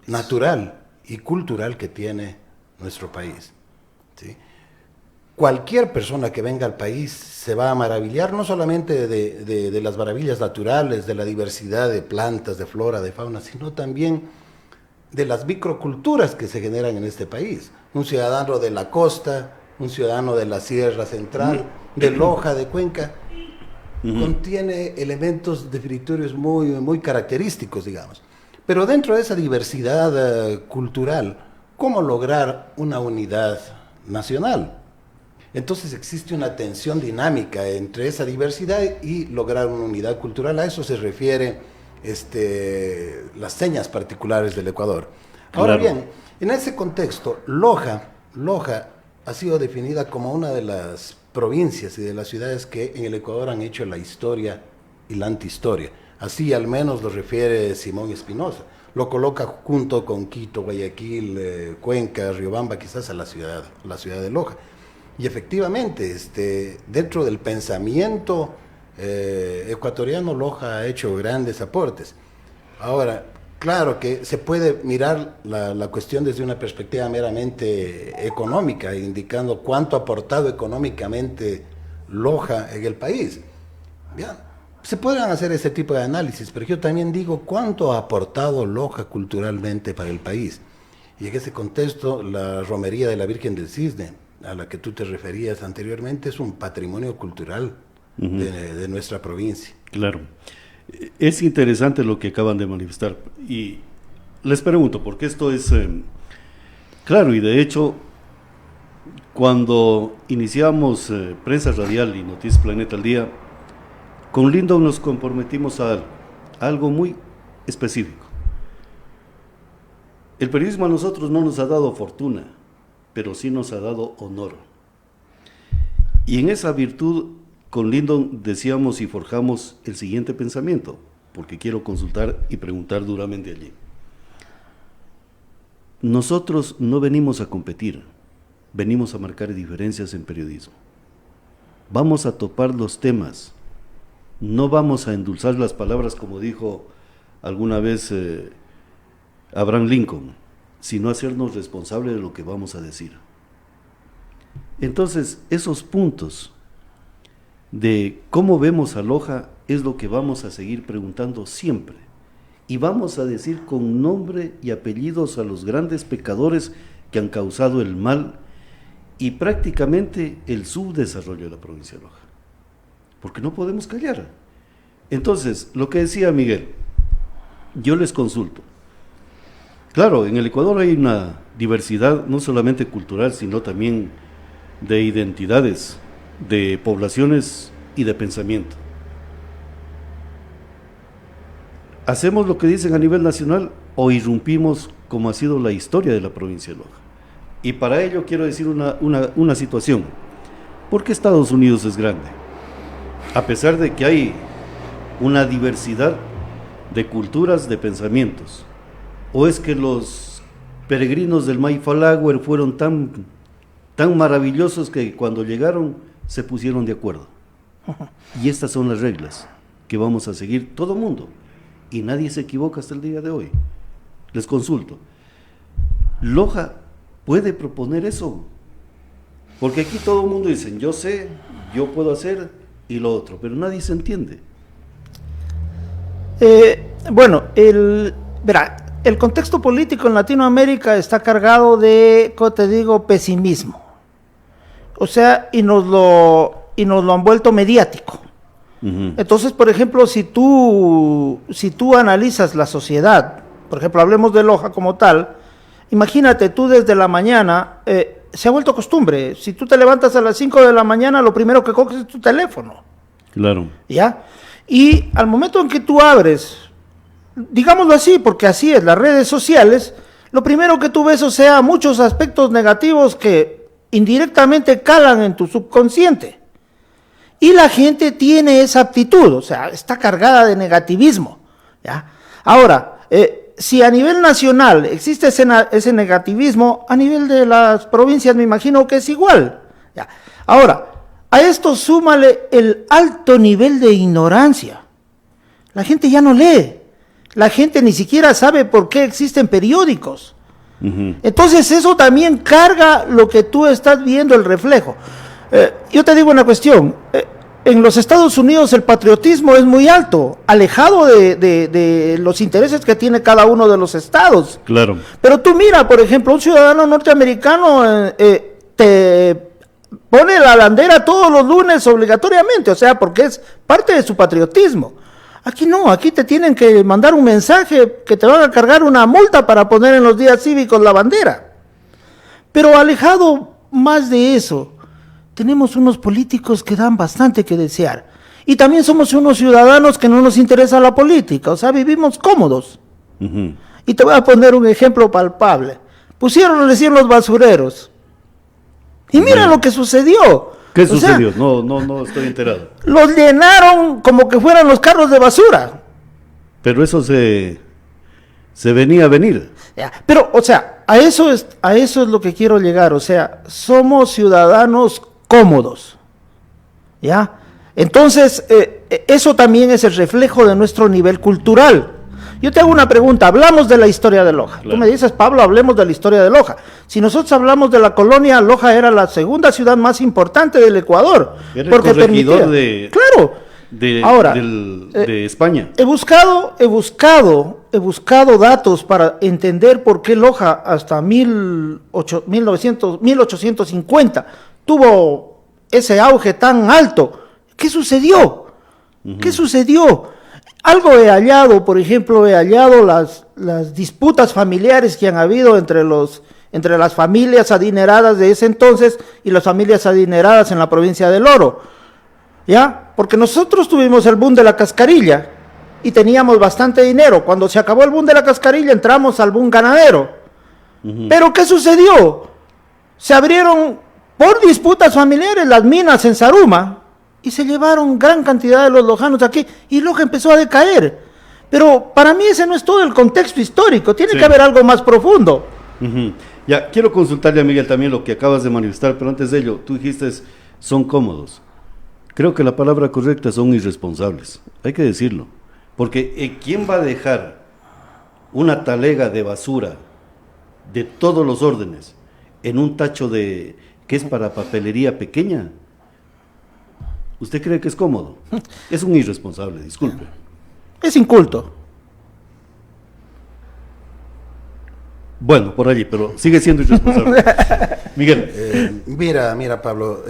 natural y cultural que tiene nuestro país, ¿sí? Cualquier persona que venga al país se va a maravillar no solamente de las maravillas naturales, de la diversidad de plantas, de flora, de fauna, sino también de las microculturas que se generan en este país. Un ciudadano de la costa, un ciudadano de la Sierra Central, de Loja, de Cuenca, contiene elementos definitorios muy característicos, digamos. Pero dentro de esa diversidad cultural, ¿cómo lograr una unidad nacional? Entonces existe una tensión dinámica entre esa diversidad y lograr una unidad cultural. A eso se refiere las señas particulares del Ecuador. Ahora bien, en ese contexto, Loja ha sido definida como una de las provincias y de las ciudades que en el Ecuador han hecho la historia y la antihistoria. Así al menos lo refiere Simón Espinosa. Lo coloca junto con Quito, Guayaquil, Cuenca, Riobamba, quizás a la ciudad de Loja. Y efectivamente, dentro del pensamiento ecuatoriano, Loja ha hecho grandes aportes. Ahora, claro que se puede mirar la cuestión desde una perspectiva meramente económica, indicando cuánto ha aportado económicamente Loja en el país. Bien, se podrán hacer ese tipo de análisis, pero yo también digo cuánto ha aportado Loja culturalmente para el país. Y en ese contexto, la romería de la Virgen del Cisne, a la que tú te referías anteriormente, es un patrimonio cultural de nuestra provincia. Claro. Es interesante lo que acaban de manifestar. Y les pregunto, porque esto es claro, y de hecho, cuando iniciamos Prensa Radial y Noticias Planeta al Día, con Lindo nos comprometimos a algo muy específico. El periodismo a nosotros no nos ha dado fortuna, pero sí nos ha dado honor. Y en esa virtud, con Lyndon decíamos y forjamos el siguiente pensamiento, porque quiero consultar y preguntar duramente allí. Nosotros no venimos a competir, venimos a marcar diferencias en periodismo. Vamos a topar los temas, no vamos a endulzar las palabras como dijo alguna vez Abraham Lincoln, sino hacernos responsables de lo que vamos a decir. Entonces, esos puntos de cómo vemos a Loja es lo que vamos a seguir preguntando siempre. Y vamos a decir con nombre y apellidos a los grandes pecadores que han causado el mal y prácticamente el subdesarrollo de la provincia de Loja. Porque no podemos callar. Entonces, lo que decía Miguel, yo les consulto. Claro, en el Ecuador hay una diversidad no solamente cultural, sino también de identidades, de poblaciones y de pensamiento. ¿Hacemos lo que dicen a nivel nacional o irrumpimos como ha sido la historia de la provincia de Loja? Y para ello quiero decir una situación. ¿Por qué Estados Unidos es grande? A pesar de que hay una diversidad de culturas, de pensamientos. ¿O es que los peregrinos del Mayflower fueron tan maravillosos que cuando llegaron se pusieron de acuerdo? Y estas son las reglas que vamos a seguir todo mundo. Y nadie se equivoca hasta el día de hoy. Les consulto. ¿Loja puede proponer eso? Porque aquí todo el mundo dice, yo sé, yo puedo hacer y lo otro, pero nadie se entiende. El contexto político en Latinoamérica está cargado de, ¿cómo te digo?, pesimismo. O sea, y nos lo han vuelto mediático. Entonces, por ejemplo, si tú analizas la sociedad, por ejemplo, hablemos de Loja como tal, imagínate tú desde la mañana, se ha vuelto costumbre, si tú te levantas a las 5 de la mañana, lo primero que coges es tu teléfono. Claro. ¿Ya? Y al momento en que tú abres, digámoslo así, porque así es, las redes sociales, lo primero que tú ves, o sea, muchos aspectos negativos que indirectamente calan en tu subconsciente. Y la gente tiene esa aptitud, o sea, está cargada de negativismo, ¿ya? Ahora, si a nivel nacional existe ese negativismo, a nivel de las provincias me imagino que es igual, ¿ya? Ahora, a esto súmale el alto nivel de ignorancia. La gente ya no lee. la gente ni siquiera sabe por qué existen periódicos. Ujú. Entonces eso también carga lo que tú estás viendo, el reflejo. Yo te digo una cuestión, en los Estados Unidos el patriotismo es muy alto, alejado de los intereses que tiene cada uno de los estados. Claro. Pero tú mira, por ejemplo, un ciudadano norteamericano te pone la bandera todos los lunes obligatoriamente, o sea, porque es parte de su patriotismo. Aquí no, aquí te tienen que mandar un mensaje que te van a cargar una multa para poner en los días cívicos la bandera. Pero alejado más de eso, tenemos unos políticos que dan bastante que desear. Y también somos unos ciudadanos que no nos interesa la política, o sea, vivimos cómodos. Ujú. Y te voy a poner un ejemplo palpable. Pusieron recién los basureros. Y mira lo que sucedió. ¿Qué O sea, sucedió? No estoy enterado. los llenaron como que fueran los carros de basura. Pero eso se venía a venir. Ya, pero, o sea, a eso es lo que quiero llegar. O sea, somos ciudadanos cómodos. ¿Ya? Entonces, eso también es el reflejo de nuestro nivel cultural. Yo te hago una pregunta, hablamos de la historia de Loja. Claro. Tú me dices, Pablo, hablemos de la historia de Loja. Si nosotros hablamos de la colonia, Loja era la segunda ciudad más importante del Ecuador. Era el porque corregidor permitía. Claro. Ahora, de España. He buscado datos para entender por qué Loja hasta 1850 tuvo ese auge tan alto. ¿Qué sucedió? ¿Qué sucedió? Algo he hallado, por ejemplo, las disputas familiares que han habido entre las familias adineradas de ese entonces y las familias adineradas en la provincia del Oro. ¿Ya? Porque nosotros tuvimos el boom de la cascarilla y teníamos bastante dinero. Cuando se acabó el boom de la cascarilla entramos al boom ganadero. Pero ¿qué sucedió? Se abrieron por disputas familiares las minas en Zaruma y se llevaron gran cantidad de los lojanos aquí y Loja empezó a decaer. Pero para mí ese no es todo el contexto histórico, tiene que haber algo más profundo. Ujú. Ya, quiero consultarle a Miguel también lo que acabas de manifestar, pero antes de ello, tú dijiste son cómodos. Creo que la palabra correcta son irresponsables, hay que decirlo. Porque ¿quién va a dejar una talega de basura de todos los órdenes en un tacho que es para papelería pequeña? ¿Usted cree que es cómodo? Es un irresponsable, disculpe. Es inculto. Bueno, por allí, pero sigue siendo irresponsable. Miguel. Mira, Pablo,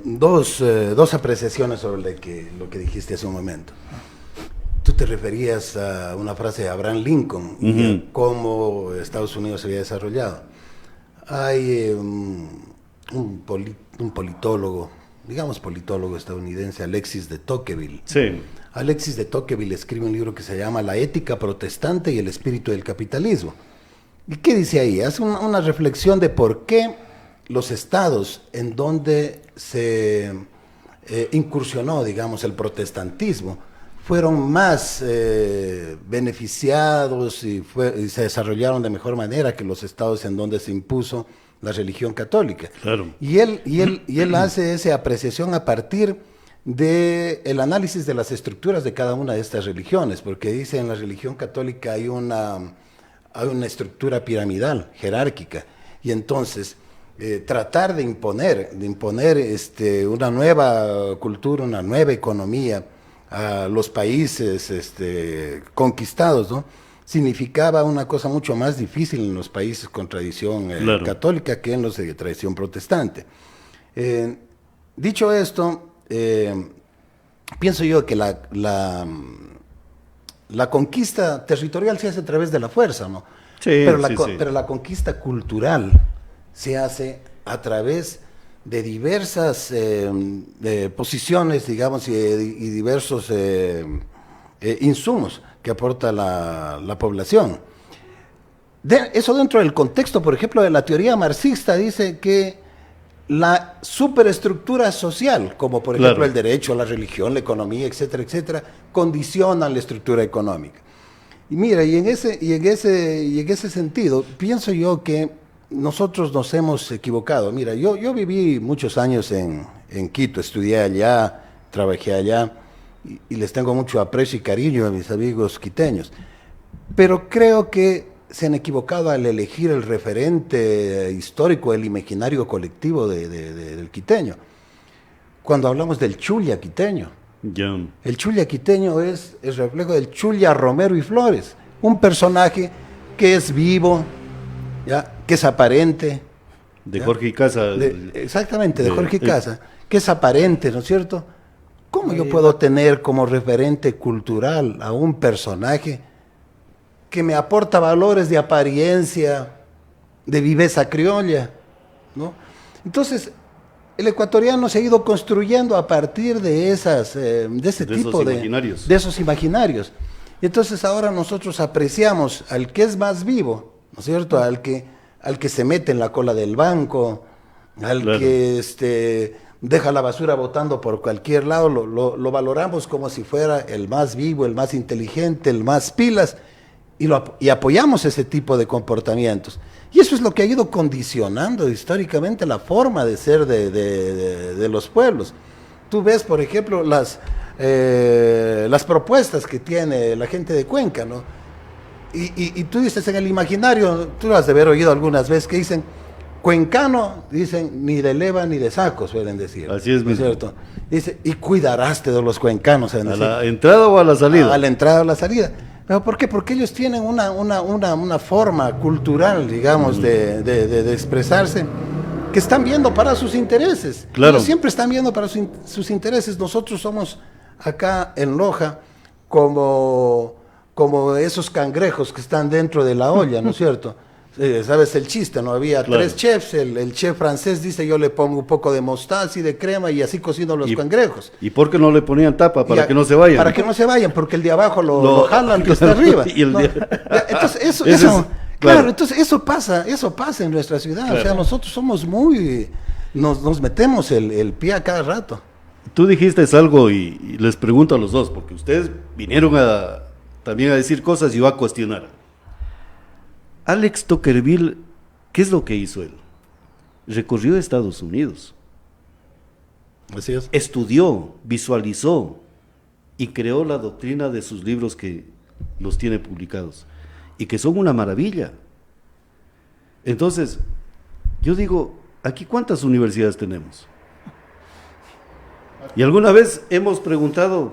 dos apreciaciones sobre lo que dijiste hace un momento. Tú te referías a una frase de Abraham Lincoln y a cómo Estados Unidos se había desarrollado. Hay un politólogo, digamos politólogo estadounidense, Alexis de Tocqueville. Sí. Alexis de Tocqueville escribe un libro que se llama La ética protestante y el espíritu del capitalismo. ¿Y qué dice ahí? Hace una reflexión de por qué los estados en donde se incursionó, digamos, el protestantismo, fueron más beneficiados y se desarrollaron de mejor manera que los estados en donde se impuso la religión católica. Claro. Y él hace esa apreciación a partir del análisis de las estructuras de cada una de estas religiones, porque dice en la religión católica hay una estructura piramidal, jerárquica, y entonces tratar de imponer una nueva cultura, una nueva economía a los países conquistados, ¿no? Significaba una cosa mucho más difícil en los países con tradición católica que en los de tradición protestante. Dicho esto, pienso yo que la conquista territorial se hace a través de la fuerza, ¿no? Sí, pero la conquista cultural se hace a través de diversas posiciones, digamos, y diversos insumos que aporta la población. Eso dentro del contexto, por ejemplo, de la teoría marxista, dice que la superestructura social, como por ejemplo el derecho, la religión, la economía, etcétera, etcétera, condicionan la estructura económica. Y mira, y en ese sentido, pienso yo que nosotros nos hemos equivocado. Mira, yo viví muchos años en Quito, estudié allá, trabajé allá, y les tengo mucho aprecio y cariño a mis amigos quiteños. pero creo que se han equivocado al elegir el referente histórico, el imaginario colectivo del quiteño. Cuando hablamos del Chulia quiteño, Ya. el Chulia quiteño es el reflejo del Chulia Romero y Flores, un personaje que es vivo, ¿ya? Que es aparente. De ¿ya? Jorge Casa. Exactamente, de Jorge Casa, que es aparente, ¿no es cierto? ¿Cómo yo puedo tener como referente cultural a un personaje que me aporta valores de apariencia, de viveza criolla, ¿no? Entonces, el ecuatoriano se ha ido construyendo a partir de ese tipo imaginarios. de esos imaginarios. Y entonces ahora nosotros apreciamos al que es más vivo, ¿no es cierto? Al que se mete en la cola del banco, al Claro. que deja la basura botando por cualquier lado, lo valoramos como si fuera el más vivo, el más inteligente, el más pilas, y apoyamos ese tipo de comportamientos. Y eso es lo que ha ido condicionando históricamente la forma de ser de los pueblos. Tú ves, por ejemplo, las propuestas que tiene la gente de Cuenca, ¿no? Y tú dices en el imaginario, tú lo has de haber oído algunas veces, que dicen, cuencano, dicen, ni de leva ni de saco, suelen decir. Así es, ¿no es mismo. cierto? Dice, y cuidaraste de los cuencanos. ¿A la entrada o a la salida? A la entrada o a la salida. ¿Pero por qué? Porque ellos tienen una forma cultural, digamos, de expresarse, que están viendo para sus intereses. Claro. Ellos siempre están viendo para sus intereses. Nosotros somos acá en Loja como esos cangrejos que están dentro de la olla, ¿no es cierto? ¿Sabes el chiste? No había Claro. 3 chefs, el chef francés dice, yo le pongo un poco de mostaza y de crema y así cocino los cangrejos. ¿Y por qué no le ponían tapa? Para Y que no se vayan. Para que no se vayan, porque el de abajo lo jala al que está arriba. Y el ¿no? de- Entonces, Ese es- claro, claro. entonces eso pasa en nuestra ciudad. Claro. O sea, nosotros somos nos metemos el pie a cada rato. Tú dijiste algo y les pregunto a los dos, porque ustedes vinieron también a decir cosas y yo a cuestionar. Alex Tocqueville, ¿qué es lo que hizo él? Recorrió Estados Unidos, Así es. estudió, visualizó y creó la doctrina de sus libros que los tiene publicados y que son una maravilla. Entonces, yo digo, ¿aquí cuántas universidades tenemos? Y alguna vez hemos preguntado,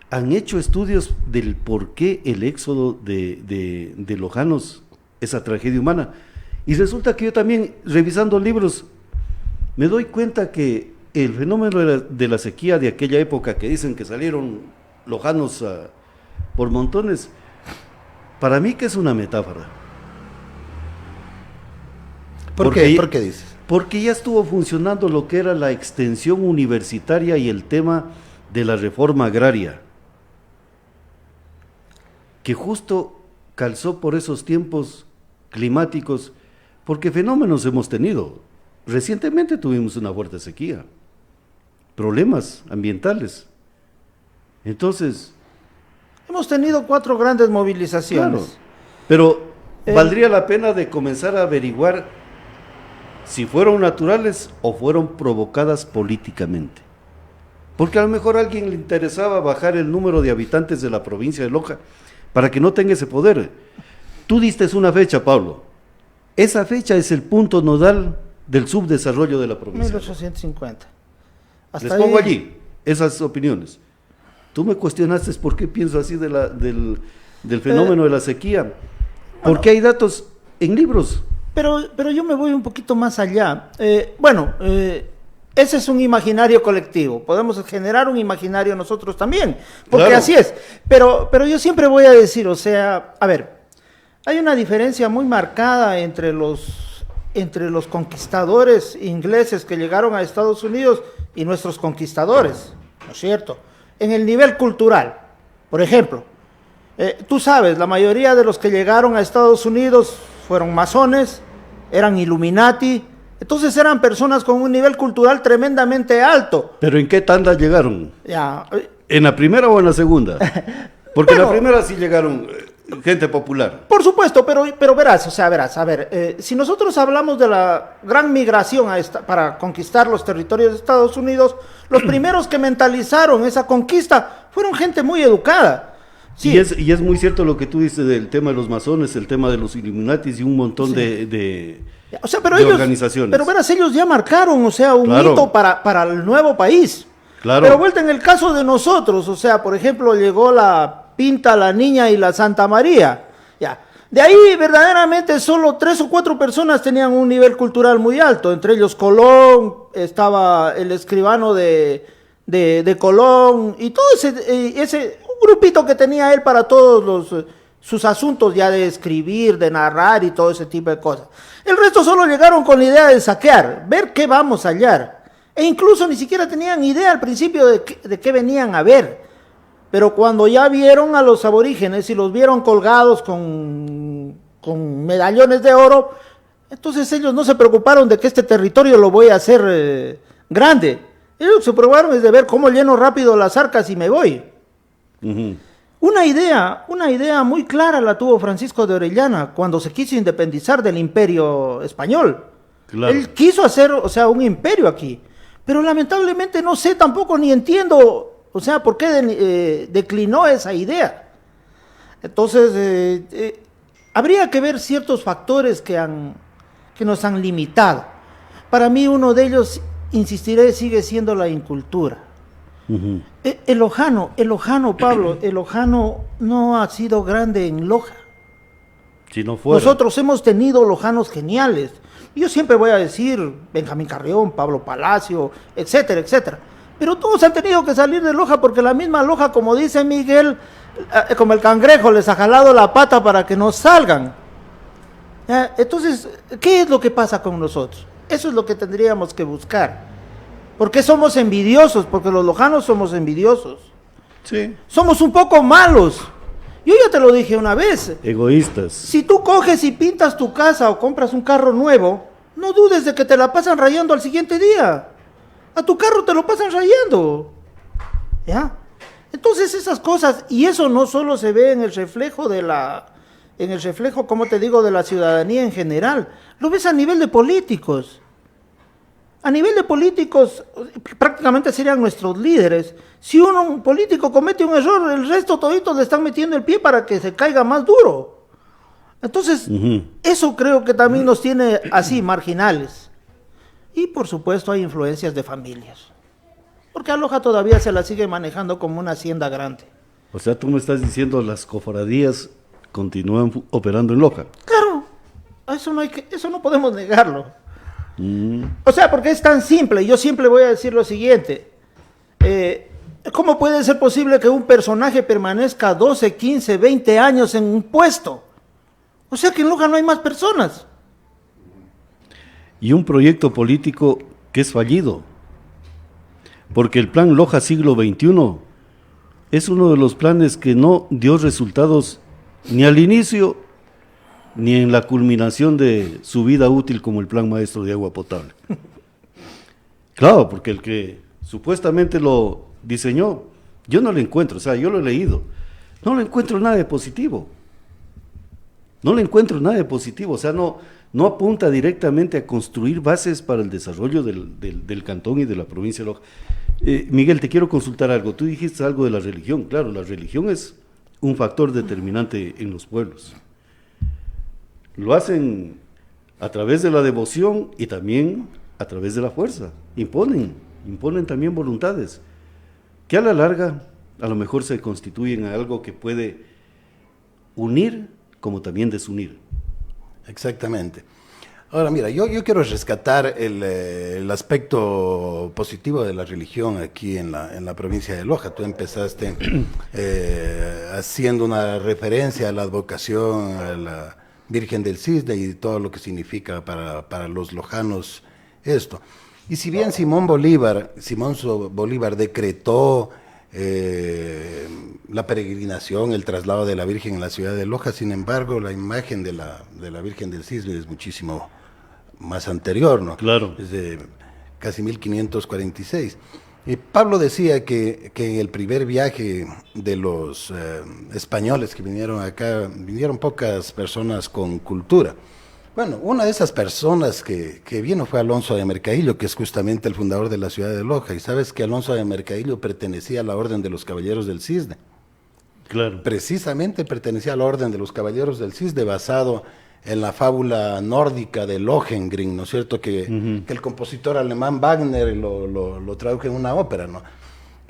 ¿han hecho estudios del por qué el éxodo de lojanos, esa tragedia humana? Y resulta que yo también, revisando libros, me doy cuenta que el fenómeno de la sequía de aquella época, que dicen que salieron lojanos por montones, para mí que es una metáfora. ¿Por qué dices? Porque ya estuvo funcionando lo que era la extensión universitaria y el tema de la reforma agraria, que justo calzó por esos tiempos climáticos, porque fenómenos hemos tenido. Recientemente tuvimos una fuerte sequía, problemas ambientales. Entonces, Hemos tenido 4 grandes movilizaciones. claro, pero valdría la pena de comenzar a averiguar si fueron naturales o fueron provocadas políticamente. Porque a lo mejor a alguien le interesaba bajar el número de habitantes de la provincia de Loja para que no tenga ese poder. Tú diste una fecha, Pablo. Esa fecha es el punto nodal del subdesarrollo de la provincia. 1850. Les pongo allí esas opiniones. Tú me cuestionaste por qué pienso así del fenómeno de la sequía. Porque hay datos en libros. Pero yo me voy un poquito más allá. Ese es un imaginario colectivo. Podemos generar un imaginario nosotros también, porque Claro. así es. Pero yo siempre voy a decir, o sea, a ver, hay una diferencia muy marcada entre los conquistadores ingleses que llegaron a Estados Unidos y nuestros conquistadores, ¿no es cierto? En el nivel cultural, por ejemplo, tú sabes, la mayoría de los que llegaron a Estados Unidos fueron masones, eran Illuminati, entonces eran personas con un nivel cultural tremendamente alto. ¿Pero en qué tanda llegaron? Ya, ¿En la primera o en la segunda? Porque en Bueno. la primera sí llegaron gente popular. por supuesto, pero verás, a ver, si nosotros hablamos de la gran migración para conquistar los territorios de Estados Unidos, los primeros que mentalizaron esa conquista fueron gente muy educada. O Sí. Y es muy cierto lo que tú dices del tema de los masones, el tema de los Illuminatis y un montón de O sea, pero de ellos, organizaciones. pero verás, ellos ya marcaron, o sea, un Claro. hito para el nuevo país. Claro. Pero vuelta en el caso de nosotros, o sea, por ejemplo, llegó la Pinta, la Niña y la Santa María. Ya. De ahí verdaderamente solo 3 o 4 personas tenían un nivel cultural muy alto, entre ellos Colón, estaba el escribano de Colón y todo ese un grupito que tenía él para todos sus asuntos ya de escribir, de narrar y todo ese tipo de cosas. El resto solo llegaron con la idea de saquear, ver qué vamos a hallar. E incluso ni siquiera tenían idea al principio de qué venían a ver. Pero cuando ya vieron a los aborígenes y los vieron colgados con medallones de oro, entonces ellos no se preocuparon de que este territorio lo voy a hacer grande. Ellos se preocuparon de ver cómo lleno rápido las arcas y me voy. Ujú. Una idea muy clara la tuvo Francisco de Orellana cuando se quiso independizar del imperio español. Claro. Él quiso hacer, o sea, un imperio aquí, pero lamentablemente no sé tampoco ni entiendo, o sea, por qué declinó esa idea. Entonces, habría que ver ciertos factores que nos han limitado. Para mí uno de ellos, insistiré, sigue siendo la incultura. Ujú. El Lojano, Pablo, el Lojano no ha sido grande en Loja. Si no fuera. Nosotros hemos tenido lojanos geniales. Yo siempre voy a decir Benjamín Carrión, Pablo Palacio, etcétera, etcétera. Pero todos han tenido que salir de Loja porque la misma Loja, como dice Miguel, como el cangrejo, les ha jalado la pata para que no salgan. ¿Ya? Entonces, ¿qué es lo que pasa con nosotros? Eso es lo que tendríamos que buscar. ¿Por qué somos envidiosos? Porque los lojanos somos envidiosos. Sí. Somos un poco malos. Yo ya te lo dije una vez. Egoístas. Si tú coges y pintas tu casa o compras un carro nuevo, no dudes de que te la pasan rayando al siguiente día. A tu carro te lo pasan rayando. ¿Ya? Entonces esas cosas, y eso no solo se ve en el reflejo como te digo, de la ciudadanía en general, lo ves a nivel de políticos. A nivel de políticos, prácticamente serían nuestros líderes. Si un político comete un error, el resto toditos le están metiendo el pie para que se caiga más duro. Entonces, eso creo que también nos tiene así, marginales. Y por supuesto hay influencias de familias. Porque a Loja todavía se la sigue manejando como una hacienda grande. O sea, tú me estás diciendo las cofradías continúan operando en Loja. Claro, eso no podemos negarlo. O sea, porque es tan simple. Yo siempre voy a decir lo siguiente. ¿Cómo puede ser posible que un personaje permanezca 12, 15, 20 años en un puesto? O sea que en Loja no hay más personas. Y un proyecto político que es fallido. Porque el plan Loja siglo XXI es uno de los planes que no dio resultados ni al inicio ni en la culminación de su vida útil como el plan maestro de agua potable. Claro, porque el que supuestamente lo diseñó, yo no le encuentro, o sea, yo lo he leído, no le encuentro nada de positivo. No le encuentro nada de positivo, o sea, no apunta directamente a construir bases para el desarrollo del cantón y de la provincia de Loja. Miguel, te quiero consultar algo. Tú dijiste algo de la religión. Claro, la religión es un factor determinante en los pueblos. Lo hacen a través de la devoción y también a través de la fuerza. Imponen también voluntades, que a la larga a lo mejor se constituyen a algo que puede unir como también desunir. Exactamente. Ahora mira, yo quiero rescatar el aspecto positivo de la religión aquí en la provincia de Loja. Tú empezaste haciendo una referencia a la advocación a la Virgen del Cisne y todo lo que significa para los lojanos esto. Y si bien Simón Bolívar decretó la peregrinación, el traslado de la Virgen en la ciudad de Loja, sin embargo, la imagen de la Virgen del Cisne es muchísimo más anterior, ¿no? Claro. Es de casi 1546. Y Pablo decía que en el primer viaje de los españoles que vinieron acá, vinieron pocas personas con cultura. Bueno, una de esas personas que vino fue Alonso de Mercadillo, que es justamente el fundador de la ciudad de Loja. Y sabes que Alonso de Mercadillo pertenecía a la Orden de los Caballeros del Cisne. Claro. Precisamente pertenecía a la Orden de los Caballeros del Cisne, basado en la fábula nórdica de Lohengrin, ¿no es cierto? Que el compositor alemán Wagner lo tradujo en una ópera, ¿no?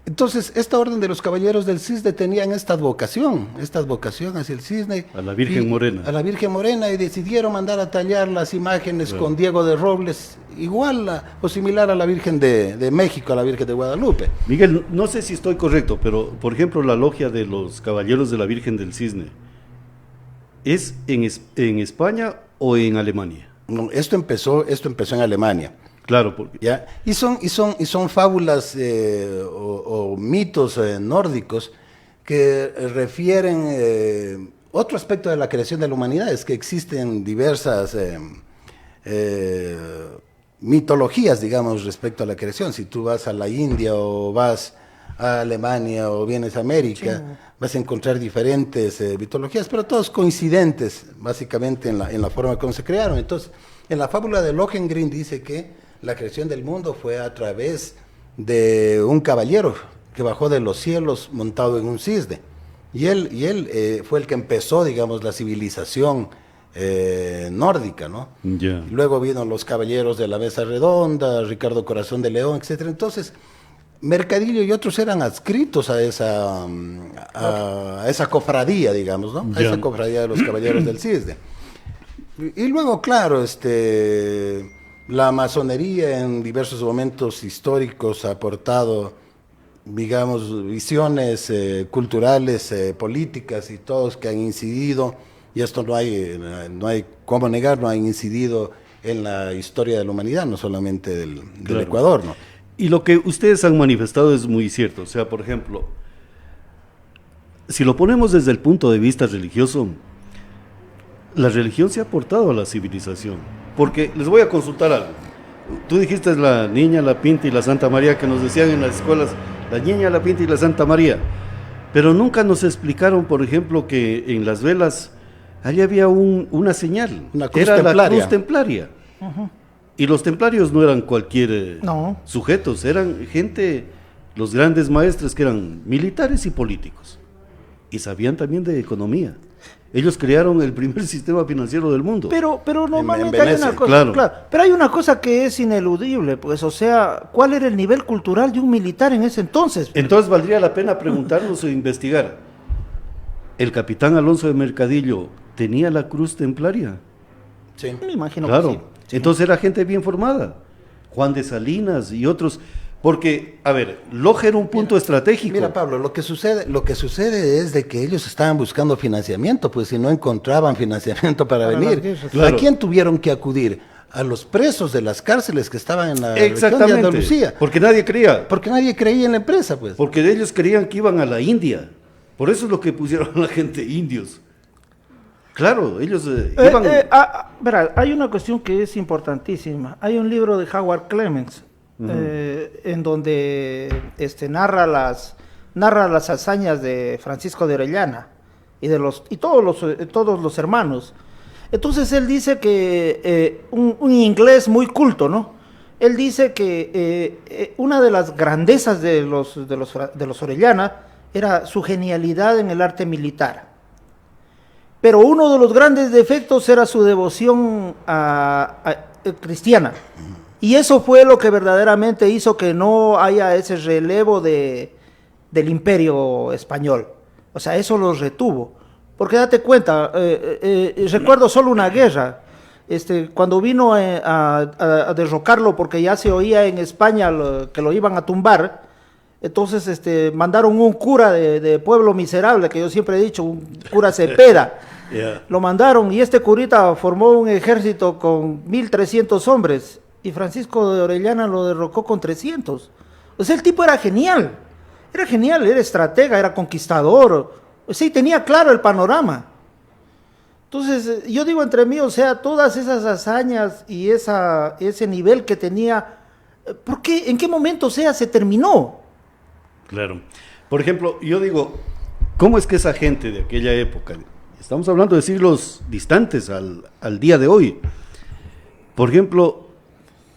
Entonces, esta Orden de los Caballeros del Cisne tenían esta advocación hacia el cisne. A la Virgen Morena. A la Virgen Morena, y decidieron mandar a tallar las imágenes con Diego de Robles, igual o similar a la Virgen de México, a la Virgen de Guadalupe. Miguel, no sé si estoy correcto, pero por ejemplo la logia de los Caballeros de la Virgen del Cisne, ¿es en España o en Alemania? No, esto empezó en Alemania. Claro, porque... ¿Ya? Y son fábulas o mitos nórdicos que refieren otro aspecto de la creación de la humanidad, es que existen diversas mitologías, digamos, respecto a la creación. Si tú vas a la India o vas a Alemania o vienes a América, vas a encontrar diferentes mitologías, pero todos coincidentes, básicamente, en la forma como se crearon. Entonces, en la fábula de Lohengrin dice que la creación del mundo fue a través de un caballero que bajó de los cielos montado en un cisne. Y él fue el que empezó, digamos, la civilización nórdica, ¿no? Yeah. Luego vino los caballeros de la Mesa Redonda, Ricardo Corazón de León, etcétera. Entonces, Mercadillo y otros eran adscritos a esa cofradía, digamos, ¿no? A esa cofradía de los caballeros del cisne. Y luego, claro, la masonería en diversos momentos históricos ha aportado, digamos, visiones culturales, políticas y todos que han incidido, y esto no hay cómo negar, no han incidido en la historia de la humanidad, no solamente del Claro. Ecuador, ¿no? Y lo que ustedes han manifestado es muy cierto. O sea, por ejemplo, si lo ponemos desde el punto de vista religioso, la religión se ha aportado a la civilización. Porque les voy a consultar algo. Tú dijiste la Niña, la Pinta y la Santa María, que nos decían en las escuelas, la Niña, la Pinta y la Santa María. Pero nunca nos explicaron, por ejemplo, que en las velas allí había una señal. Una cruz Era templaria. la cruz templaria. Y los templarios no eran cualquier No. sujetos, eran gente, los grandes maestres que eran militares y políticos. Y sabían también de economía. Ellos crearon el primer sistema financiero del mundo. Pero normalmente en hay Venecia, una cosa, claro. pero hay una cosa que es ineludible, pues, o sea, ¿cuál era el nivel cultural de un militar en ese entonces? Entonces valdría la pena preguntarnos o investigar. ¿El capitán Alonso de Mercadillo tenía la cruz templaria? Sí. Me imagino Claro. que sí. Entonces era gente bien formada. Juan de Salinas y otros. Porque, a ver, Loja era un punto estratégico. Mira, Pablo, lo que sucede es de que ellos estaban buscando financiamiento, pues si no encontraban financiamiento para Para venir. las guerras. Claro. ¿A quién tuvieron que acudir? A los presos de las cárceles que estaban en la región de Exactamente. Andalucía. Porque nadie creía. Porque nadie creía en la empresa, pues. Porque ellos creían que iban a la India. Por eso es lo que pusieron a la gente indios. Claro, ellos iban... Verá, hay una cuestión que es importantísima. Hay un libro de Howard Clemens en donde narra las hazañas de Francisco de Orellana y todos los hermanos. Entonces él dice que un inglés muy culto, ¿no? Él dice que una de las grandezas de los Orellana era su genialidad en el arte militar. Pero uno de los grandes defectos era su devoción cristiana. Y eso fue lo que verdaderamente hizo que no haya ese relevo del imperio español. O sea, eso los retuvo. Porque date cuenta, recuerdo solo una guerra, cuando vino a derrocarlo porque ya se oía en España que lo iban a tumbar. Entonces mandaron un cura de pueblo miserable, que yo siempre he dicho, un cura Cepeda. Yeah. Lo mandaron y este curita formó un ejército con 1.300 hombres y Francisco de Orellana lo derrocó con 300. O sea, el tipo era genial, era estratega, era conquistador, o sea, y tenía claro el panorama. Entonces, yo digo entre mí, o sea, todas esas hazañas y ese nivel que tenía, ¿por qué? ¿En qué momento, o sea, se terminó? Claro. Por ejemplo, yo digo, ¿cómo es que esa gente de aquella época, estamos hablando de siglos distantes al día de hoy, por ejemplo,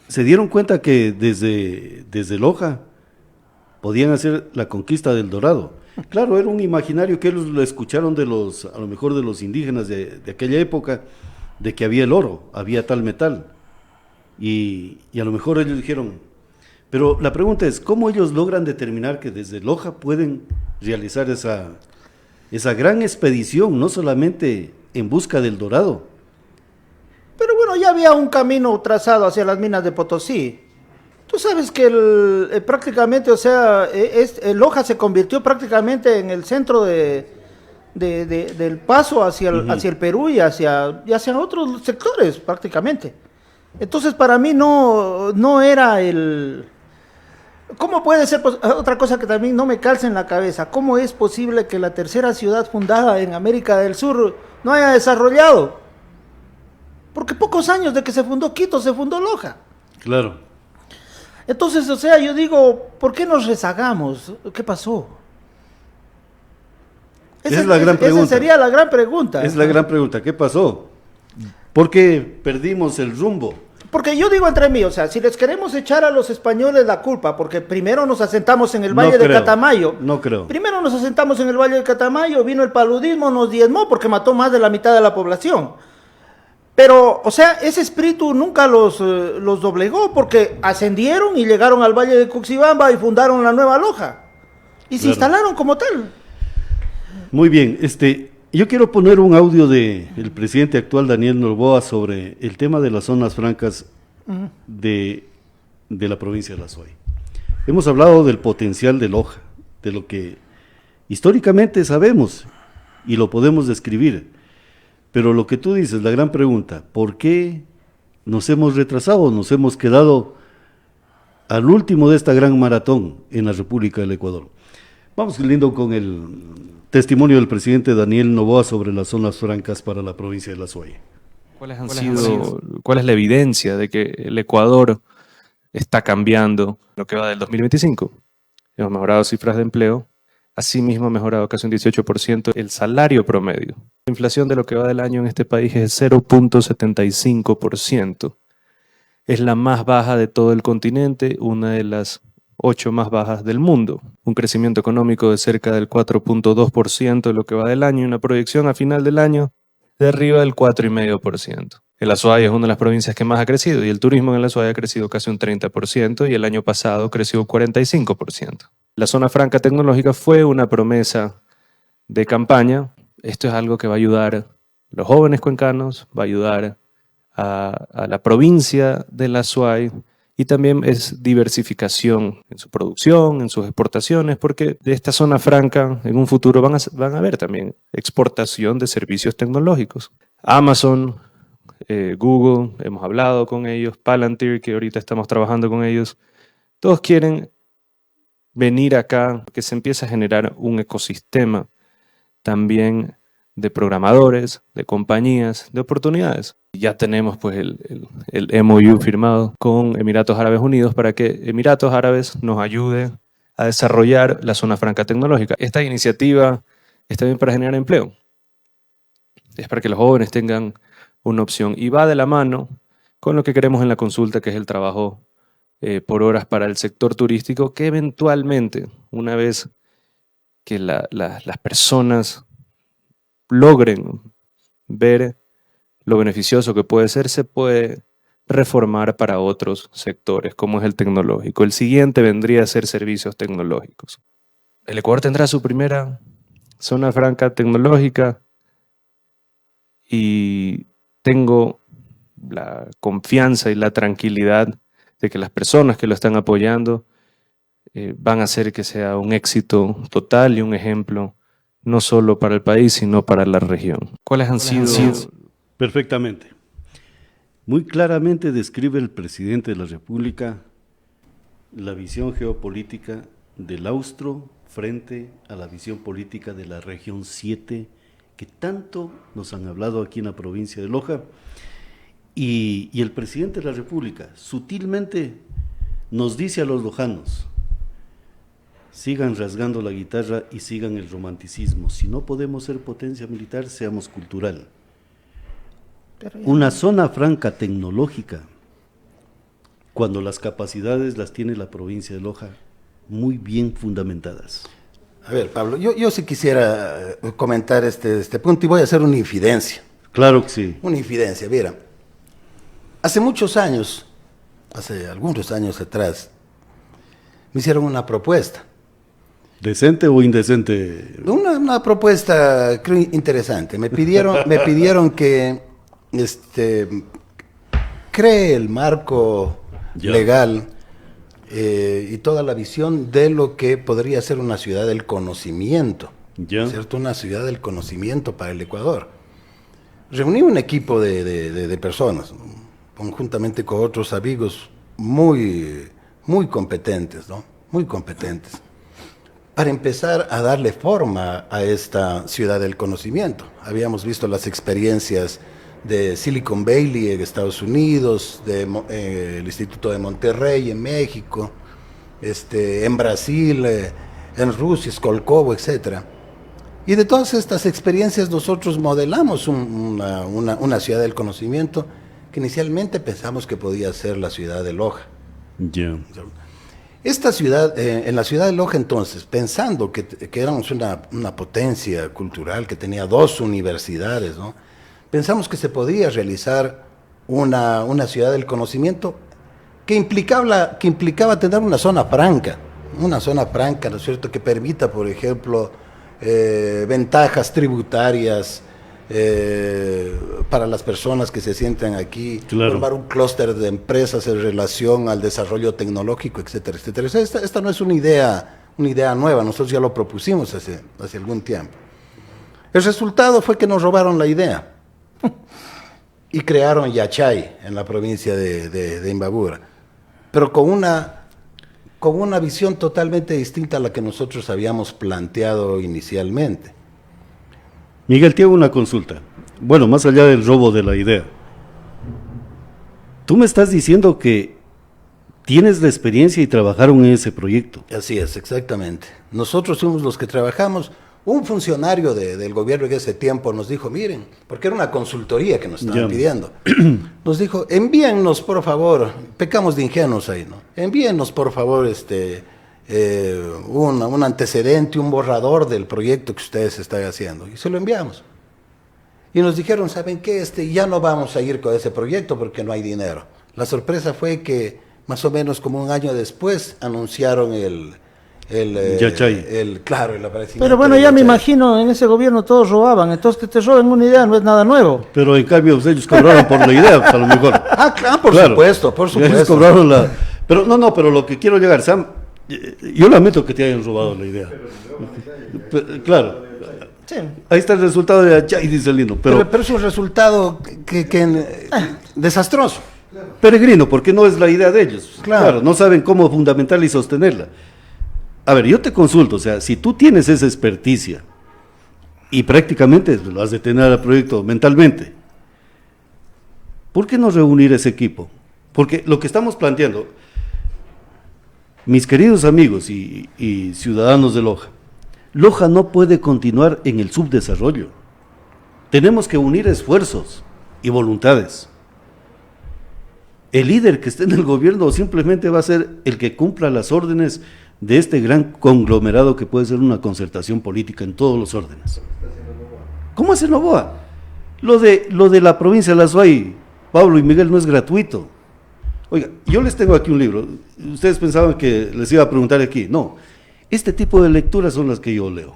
se dieron cuenta que desde Loja podían hacer la conquista del Dorado? Claro, era un imaginario que ellos lo escucharon de los, a lo mejor de los indígenas de aquella época, de que había el oro, había tal metal. Y a lo mejor ellos dijeron, pero la pregunta es, ¿cómo ellos logran determinar que desde Loja pueden realizar esa gran expedición, no solamente en busca del dorado? Pero bueno, ya había un camino trazado hacia las minas de Potosí. Tú sabes que prácticamente, o sea, Loja se convirtió prácticamente en el centro del paso hacia el Perú y hacia otros sectores prácticamente. Entonces para mí no era el... ¿Cómo puede ser? Otra cosa que también no me calza en la cabeza, ¿cómo es posible que la tercera ciudad fundada en América del Sur no haya desarrollado? Porque pocos años de que se fundó Quito, se fundó Loja. Claro. Entonces, o sea, yo digo, ¿por qué nos rezagamos? ¿Qué pasó? Esa es la gran pregunta. Esa sería la gran pregunta. Es la gran pregunta, ¿qué pasó? ¿Por qué perdimos el rumbo? Porque yo digo entre mí, o sea, si les queremos echar a los españoles la culpa, porque primero nos asentamos en el Valle de Catamayo. No creo. Primero nos asentamos en el Valle de Catamayo, vino el paludismo, nos diezmó porque mató más de la mitad de la población. Pero, o sea, ese espíritu nunca los doblegó porque ascendieron y llegaron al Valle de Cuxibamba y fundaron la Nueva Loja. Y se instalaron como tal. Muy bien, yo quiero poner un audio del presidente actual Daniel Noboa sobre el tema de las zonas francas de la provincia de La Suay. Hemos hablado del potencial de Loja, de lo que históricamente sabemos y lo podemos describir, pero lo que tú dices, la gran pregunta, ¿por qué nos hemos retrasado, nos hemos quedado al último de esta gran maratón en la República del Ecuador? Vamos, lindo, con el testimonio del presidente Daniel Noboa sobre las zonas francas para la provincia de La Suay. ¿Cuál es la evidencia de que el Ecuador está cambiando lo que va del 2025? Hemos mejorado cifras de empleo, asimismo ha mejorado casi un 18% el salario promedio. La inflación de lo que va del año en este país es 0.75%. Es la más baja de todo el continente, una de las 8 más bajas del mundo. Un crecimiento económico de cerca del 4.2% de lo que va del año y una proyección a final del año de arriba del 4,5%. El Azuay es una de las provincias que más ha crecido y el turismo en el Azuay ha crecido casi un 30% y el año pasado creció un 45%. La zona franca tecnológica fue una promesa de campaña. Esto es algo que va a ayudar a los jóvenes cuencanos, va a ayudar a la provincia del Azuay y también es diversificación en su producción, en sus exportaciones, porque de esta zona franca en un futuro van a haber también exportación de servicios tecnológicos. Amazon, Google, hemos hablado con ellos, Palantir, que ahorita estamos trabajando con ellos, todos quieren venir acá, que se empiece a generar un ecosistema también de programadores, de compañías, de oportunidades. Ya tenemos pues el MOU firmado con Emiratos Árabes Unidos para que Emiratos Árabes nos ayude a desarrollar la zona franca tecnológica. Esta iniciativa está bien para generar empleo. Es para que los jóvenes tengan una opción y va de la mano con lo que queremos en la consulta, que es el trabajo por horas para el sector turístico, que eventualmente, una vez que las personas logren ver lo beneficioso que puede ser, se puede reformar para otros sectores, como es el tecnológico. El siguiente vendría a ser servicios tecnológicos. El Ecuador tendrá su primera zona franca tecnológica y tengo la confianza y la tranquilidad de que las personas que lo están apoyando van a hacer que sea un éxito total y un ejemplo no solo para el país, sino para la región. ¿Cuáles han sido? Perfectamente. Muy claramente describe el presidente de la República la visión geopolítica del austro frente a la visión política de la región 7, que tanto nos han hablado aquí en la provincia de Loja, y el presidente de la República sutilmente nos dice a los lojanos: sigan rasgando la guitarra y sigan el romanticismo. Si no podemos ser potencia militar, seamos cultural. Una zona franca tecnológica, cuando las capacidades las tiene la provincia de Loja muy bien fundamentadas. A ver, Pablo, yo sí quisiera comentar este punto y voy a hacer una infidencia. Claro que sí. Una infidencia, mira. Hace muchos años, hace algunos años atrás, me hicieron una propuesta. ¿Decente o indecente? Una propuesta, creo, interesante. Me pidieron que cree el marco legal y toda la visión de lo que podría ser una ciudad del conocimiento, ¿cierto? Una ciudad del conocimiento para el Ecuador. Reuní un equipo de personas, conjuntamente con otros amigos muy competentes, ¿no? Muy competentes, para empezar a darle forma a esta ciudad del conocimiento. Habíamos visto las experiencias de Silicon Valley en Estados Unidos, el Instituto de Monterrey en México, en Brasil, en Rusia, Skolkovo, etcétera. Y de todas estas experiencias nosotros modelamos una ciudad del conocimiento que inicialmente pensamos que podía ser la ciudad de Loja. Esta ciudad, en la ciudad de Loja entonces, pensando que éramos una potencia cultural, que tenía 2 universidades, ¿no? Pensamos que se podía realizar una ciudad del conocimiento que implicaba tener una zona franca, ¿no es cierto?, que permita, por ejemplo, ventajas tributarias para las personas que se sientan aquí, formar un clúster de empresas en relación al desarrollo tecnológico, etcétera, etcétera. Esta no es una idea nueva, nosotros ya lo propusimos hace algún tiempo. El resultado fue que nos robaron la idea y crearon Yachay en la provincia de Imbabura, pero con una visión totalmente distinta a la que nosotros habíamos planteado inicialmente. Miguel, te hago una consulta. Bueno, más allá del robo de la idea, tú me estás diciendo que tienes la experiencia y trabajaron en ese proyecto. Así es, exactamente. Nosotros fuimos los que trabajamos. Un funcionario del gobierno en ese tiempo nos dijo, miren, porque era una consultoría que nos estaban pidiendo, nos dijo, envíennos por favor, pecamos de ingenuos ahí, ¿no? Envíennos por favor un antecedente, un borrador del proyecto que ustedes están haciendo. Y se lo enviamos. Y nos dijeron, ¿saben qué? Ya no vamos a ir con ese proyecto porque no hay dinero. La sorpresa fue que más o menos como un año después anunciaron el aparecimiento. Pero bueno, ya me imagino, en ese gobierno todos robaban, entonces que te roben una idea no es nada nuevo. Pero en cambio ellos cobraron por la idea, a lo mejor. Claro, por supuesto. Ellos cobraron pero pero lo que quiero llegar, Sam, yo lamento que te hayan robado la idea. Claro. Sí. Ahí está el resultado de Yachay, dice el lindo. Pero es un resultado desastroso. Peregrino, porque no es la idea de ellos. Claro, no saben cómo fundamentarla y sostenerla. A ver, yo te consulto, o sea, si tú tienes esa experticia y prácticamente lo has de tener al proyecto mentalmente, ¿por qué no reunir ese equipo? Porque lo que estamos planteando, mis queridos amigos y ciudadanos de Loja no puede continuar en el subdesarrollo. Tenemos que unir esfuerzos y voluntades. El líder que esté en el gobierno simplemente va a ser el que cumpla las órdenes de este gran conglomerado que puede ser una concertación política en todos los órdenes. ¿Cómo hace Novoa? Lo de la provincia de La Azuay, Pablo y Miguel, no es gratuito. Oiga, yo les tengo aquí un libro. Ustedes pensaban que les iba a preguntar aquí. No, este tipo de lecturas son las que yo leo.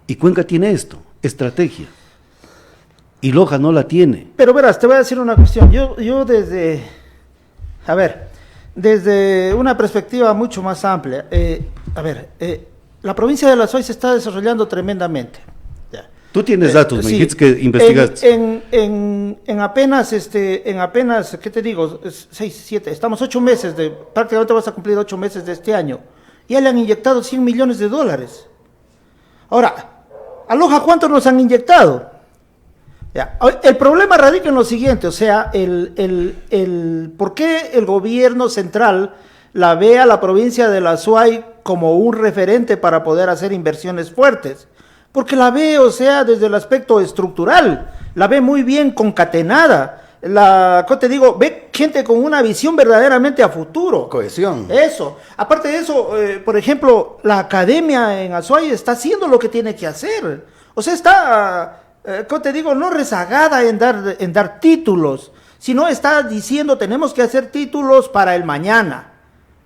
Y Cuenca tiene esto, estrategia. Y Loja no la tiene. Pero verás, te voy a decir una cuestión. Yo desde una perspectiva mucho más amplia, la provincia de La Azuay se está desarrollando tremendamente. Ya. Tú tienes datos, me dijiste que investigaste. En apenas, ¿qué te digo? 6, 7, estamos 8 meses, prácticamente vas a cumplir 8 meses de este año. Ya le han inyectado $100 millones. Ahora, ¿a Loja cuánto nos han inyectado? Ya. El problema radica en lo siguiente, o sea, ¿por qué el gobierno central la ve a la provincia de La Azuay como un referente para poder hacer inversiones fuertes? Porque la ve, o sea, desde el aspecto estructural, la ve muy bien concatenada, ¿cómo te digo? Ve gente con una visión verdaderamente a futuro. Cohesión. Eso. Aparte de eso, por ejemplo, la academia en Azuay está haciendo lo que tiene que hacer. O sea, está, ¿cómo te digo? No rezagada en dar títulos, sino está diciendo, tenemos que hacer títulos para el mañana,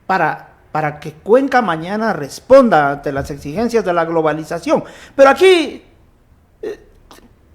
para que Cuenca mañana responda ante las exigencias de la globalización. Pero aquí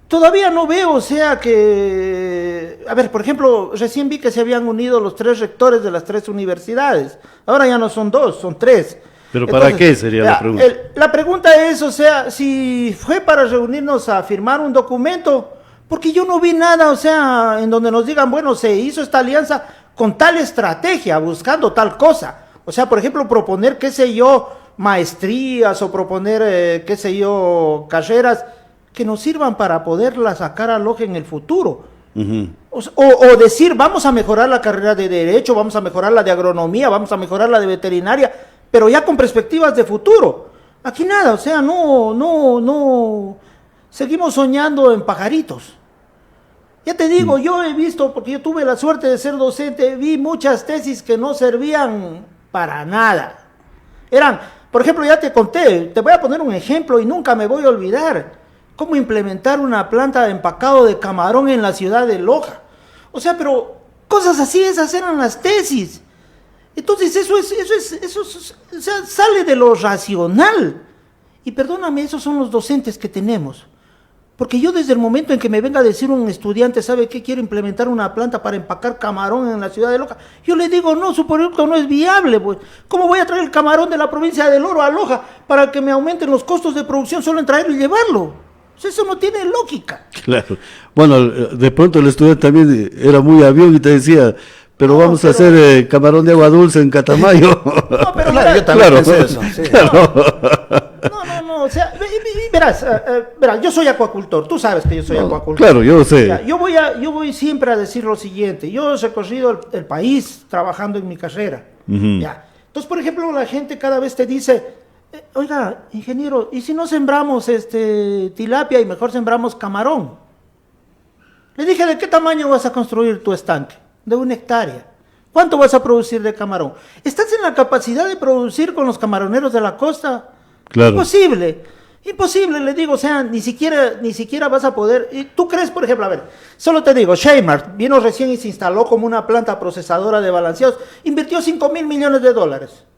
todavía no veo, o sea que... A ver, por ejemplo, recién vi que se habían unido los 3 rectores de las 3 universidades. Ahora ya no son 2, son 3. ¿Pero para qué sería la pregunta? La pregunta es, o sea, si fue para reunirnos a firmar un documento, porque yo no vi nada, o sea, en donde nos digan, bueno, se hizo esta alianza con tal estrategia, buscando tal cosa. O sea, por ejemplo, proponer, qué sé yo, maestrías o proponer, qué sé yo, carreras que nos sirvan para poderla sacar al ojo en el futuro. Ujú. O decir, vamos a mejorar la carrera de Derecho, vamos a mejorar la de Agronomía, vamos a mejorar la de Veterinaria, pero ya con perspectivas de futuro. Aquí nada, o sea, no. Seguimos soñando en pajaritos. Ya te digo, yo he visto, porque yo tuve la suerte de ser docente, vi muchas tesis que no servían para nada. Eran, por ejemplo, ya te conté, te voy a poner un ejemplo y nunca me voy a olvidar. Cómo implementar una planta de empacado de camarón en la ciudad de Loja. O sea, pero cosas así, esas eran las tesis. Entonces eso o sea, sale de lo racional. Y perdóname, esos son los docentes que tenemos. Porque yo desde el momento en que me venga a decir un estudiante, ¿sabe qué? Quiero implementar una planta para empacar camarón en la ciudad de Loja. Yo le digo, no, su proyecto no es viable, pues. ¿Cómo voy a traer el camarón de la provincia del Oro a Loja para que me aumenten los costos de producción solo en traerlo y llevarlo? Eso no tiene lógica. Claro. Bueno, de pronto el estudiante también era muy avión y te decía, pero No, vamos a hacer camarón de agua dulce en Catamayo. No, pero Claro, yo también pensé eso. Sí. No, o sea, verás, yo soy acuacultor, tú sabes que yo soy acuacultor. Claro, yo sé. Ya, yo voy siempre a decir lo siguiente, yo he recorrido el país trabajando en mi carrera. Ujú. Ya. Entonces, por ejemplo, la gente cada vez te dice, oiga, ingeniero, ¿y si no sembramos tilapia y mejor sembramos camarón? Le dije, ¿de qué tamaño vas a construir tu estanque? De 1 hectárea. ¿Cuánto vas a producir de camarón? ¿Estás en la capacidad de producir con los camaroneros de la costa? Claro. Imposible, le digo, o sea, ni siquiera vas a poder. ¿Y tú crees, por ejemplo, a ver, solo te digo, Sheymart vino recién y se instaló como una planta procesadora de balanceados, invirtió $5,000 millones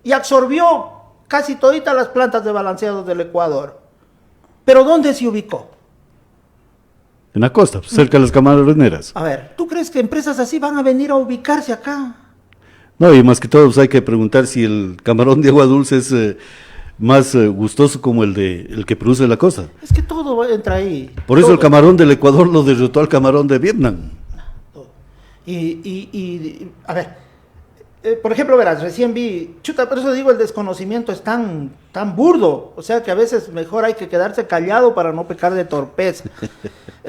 y absorbió casi toditas las plantas de balanceados del Ecuador. ¿Pero dónde se ubicó? En la costa, cerca de las camaroneras. A ver, ¿tú crees que empresas así van a venir a ubicarse acá? No, y más que todo, pues, hay que preguntar si el camarón de agua dulce es más gustoso como el que produce la costa. Es que todo entra ahí. Por eso Todo. el camarón del Ecuador lo derrotó al camarón de Vietnam. A ver, por ejemplo, verás, recién vi, por eso digo, el desconocimiento es tan burdo, o sea que a veces mejor hay que quedarse callado para no pecar de torpeza.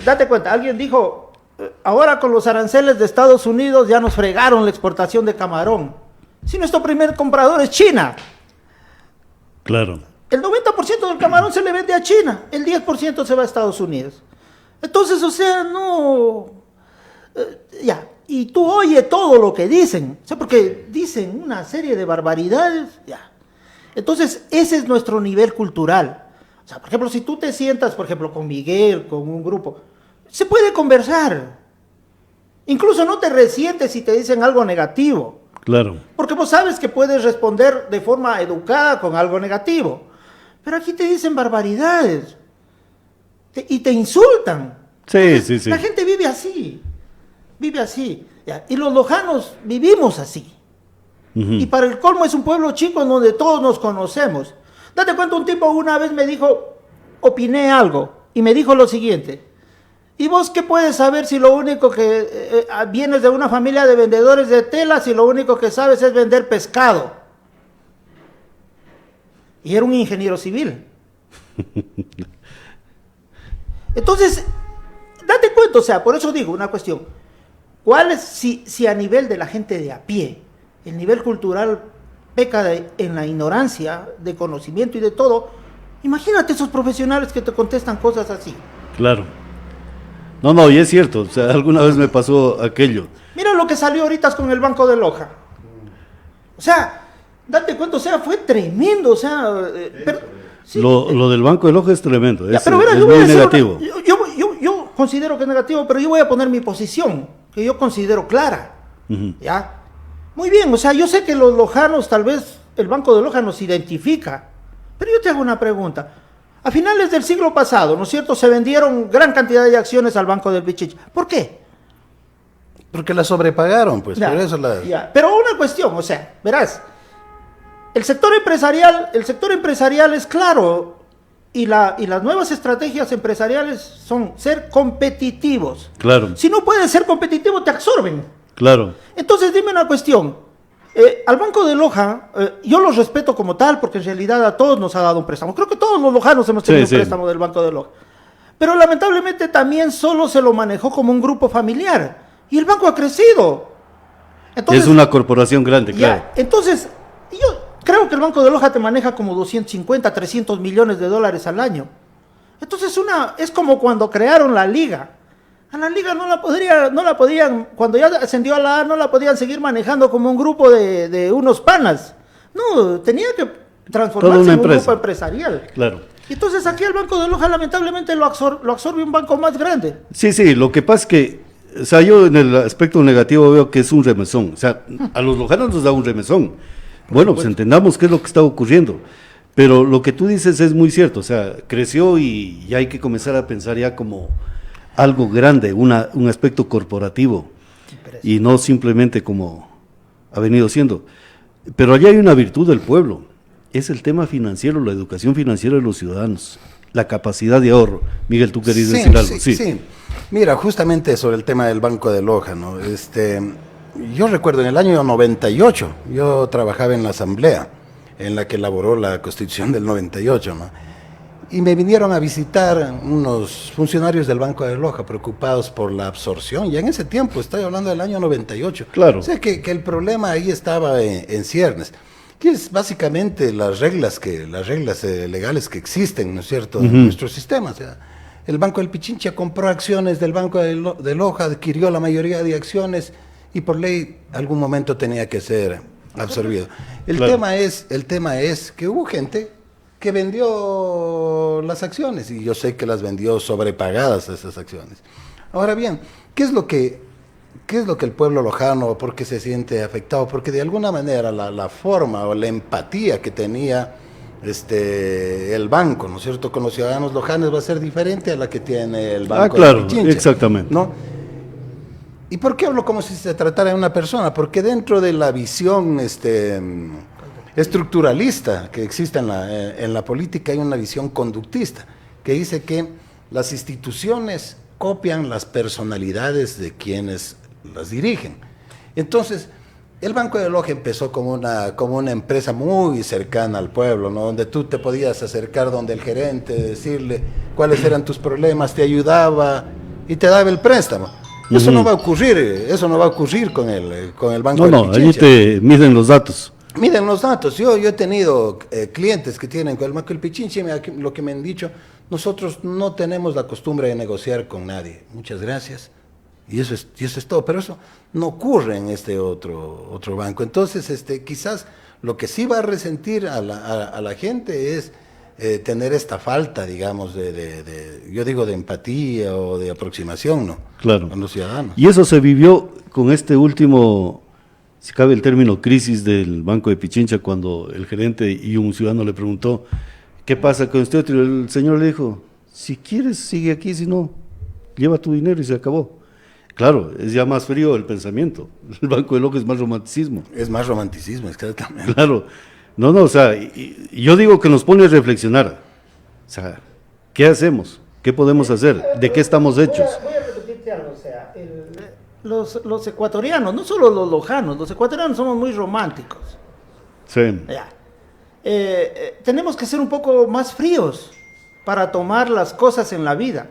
Date cuenta, alguien dijo, ahora con los aranceles de Estados Unidos ya nos fregaron la exportación de camarón. Si nuestro primer comprador es China. Claro. El 90% del camarón se le vende a China, el 10% se va a Estados Unidos. Entonces, o sea, no... ya, y tú oye todo lo que dicen, o sea, porque dicen una serie de barbaridades, ya. Entonces, ese es nuestro nivel cultural. O sea, por ejemplo, si tú te sientas, por ejemplo, con Miguel, con un grupo, se puede conversar. Incluso no te resientes si te dicen algo negativo. Claro. Porque vos sabes que puedes responder de forma educada con algo negativo. Pero aquí te dicen barbaridades. Y te insultan. Sí. La gente vive así. Ya. Y los lojanos vivimos así. Ujú. Y para el colmo es un pueblo chico en donde todos nos conocemos. Date cuenta, un tipo una vez me dijo, opiné algo, y me dijo lo siguiente: ¿y vos qué puedes saber si lo único que vienes de una familia de vendedores de telas y lo único que sabes es vender pescado? Y era un ingeniero civil. Entonces, date cuenta, o sea, por eso digo una cuestión. ¿Cuál es, si a nivel de la gente de a pie, el nivel cultural peca en la ignorancia, de conocimiento y de todo? Imagínate esos profesionales que te contestan cosas así. Claro. No, y es cierto, o sea, alguna vez me pasó aquello. Mira lo que salió ahorita con el Banco de Loja. O sea, date cuenta, o sea, fue tremendo, o sea... sí, lo del Banco de Loja es tremendo, ya, es, pero verás, es yo voy a muy decir negativo. yo considero que es negativo, pero yo voy a poner mi posición, que yo considero clara. Ujú. ¿Ya? Muy bien, o sea, yo sé que los lojanos, tal vez el Banco de Loja nos identifica, pero yo te hago una pregunta. A finales del siglo pasado, ¿no es cierto?, se vendieron gran cantidad de acciones al Banco del Pichincha. ¿Por qué? Porque la sobrepagaron, pues, Ya, por eso la... ya. Pero una cuestión, o sea, verás, el sector empresarial es claro, y las nuevas estrategias empresariales son ser competitivos. Claro, Si no puedes ser competitivo, te absorben. claro. Entonces, dime una cuestión. Al Banco de Loja, yo lo respeto como tal, porque en realidad a todos nos ha dado un préstamo. Creo que todos los lojanos hemos tenido Sí, un préstamo del Banco de Loja. Pero lamentablemente también solo se lo manejó como un grupo familiar. Y el banco ha crecido. Entonces, Es una corporación grande, ya, claro. entonces, yo creo que el Banco de Loja te maneja como 250, 300 millones de dólares al año. Entonces, es como cuando crearon la liga. A la liga no la podían, cuando ya ascendió a la A, no la podían seguir manejando como un grupo de unos panas. No, tenía que Toda transformarse una en un empresa. grupo empresarial. Claro. Entonces, aquí el Banco de Loja lamentablemente lo absorbe un banco más grande. Sí, lo que pasa es que, o sea, yo en el aspecto negativo veo que es un remesón. O sea, a los lojanos nos da un remesón. Bueno, pues entendamos qué es lo que está ocurriendo. Pero lo que tú dices es muy cierto. O sea, creció y ya hay que comenzar a pensar ya como algo grande, un aspecto corporativo. Y no simplemente como ha venido siendo. Pero allá hay una virtud del pueblo. Es el tema financiero, la educación financiera de los ciudadanos. La capacidad de ahorro. Miguel, tú querías decir algo. Sí. Mira, justamente sobre el tema del Banco de Loja, ¿no? Yo recuerdo en el año 98, yo trabajaba en la asamblea en la que elaboró la Constitución del 98, ¿no? Y me vinieron a visitar unos funcionarios del Banco de Loja preocupados por la absorción, y en ese tiempo, estoy hablando del año 98. Claro. O sea que el problema ahí estaba en ciernes, que es básicamente las reglas legales que existen, ¿no es cierto?, en nuestro sistema. O sea, el Banco del Pichincha compró acciones del Banco de Loja, adquirió la mayoría de acciones y por ley algún momento tenía que ser absorbido. El tema es que hubo gente que vendió las acciones, y yo sé que las vendió sobrepagadas esas acciones. Ahora bien, ¿qué es lo que el pueblo lojano, por qué se siente afectado? Porque de alguna manera la forma o la empatía que tenía el banco, ¿no es cierto?, con los ciudadanos lojanos va a ser diferente a la que tiene el banco claro, de Pichincha, exactamente. ¿no? ¿Y por qué hablo como si se tratara de una persona? Porque dentro de la visión estructuralista que existe en la política hay una visión conductista que dice que las instituciones copian las personalidades de quienes las dirigen. Entonces, el Banco de Loja empezó como una empresa muy cercana al pueblo, ¿no?, donde tú te podías acercar donde el gerente, decirle cuáles eran tus problemas, te ayudaba y te daba el préstamo. Eso no va a ocurrir con el Banco del Pichincha. Allí te miden los datos. Miren los datos, yo he tenido clientes que tienen con el Banco del Pichincha, lo que me han dicho, nosotros no tenemos la costumbre de negociar con nadie, muchas gracias, y eso es todo, pero eso no ocurre en este otro banco. Entonces, quizás lo que sí va a resentir a la gente es tener esta falta, digamos, yo digo, de empatía o de aproximación, ¿no? Claro. Con los ciudadanos. Y eso se vivió con este último, si cabe el término, crisis del Banco de Pichincha, cuando el gerente y un ciudadano le preguntó, ¿qué pasa con usted? Y el señor le dijo, si quieres sigue aquí, si no, lleva tu dinero y se acabó. Claro, es ya más frío el pensamiento. El Banco de Loja es más romanticismo. Es más romanticismo, exactamente. Claro. No, o sea, y yo digo que nos pone a reflexionar. O sea, ¿qué hacemos? ¿Qué podemos hacer? ¿De qué estamos hechos? Voy a repetirte algo, o sea, los ecuatorianos, no solo los lojanos, los ecuatorianos somos muy románticos. Sí. Ya. Tenemos que ser un poco más fríos para tomar las cosas en la vida.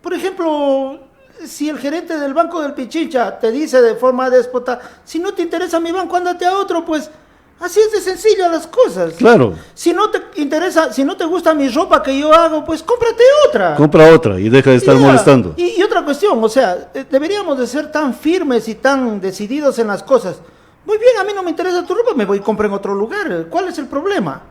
Por ejemplo, si el gerente del Banco del Pichincha te dice de forma déspota, si no te interesa mi banco, ándate a otro, pues Así es de sencillo las cosas. Claro. Si no te interesa, si no te gusta mi ropa que yo hago, pues cómprate otra. Compra otra y deja de estar Ya. molestando. Y otra cuestión, o sea, deberíamos de ser tan firmes y tan decididos en las cosas. Muy bien, a mí no me interesa tu ropa, me voy y compro en otro lugar. ¿Cuál es el problema?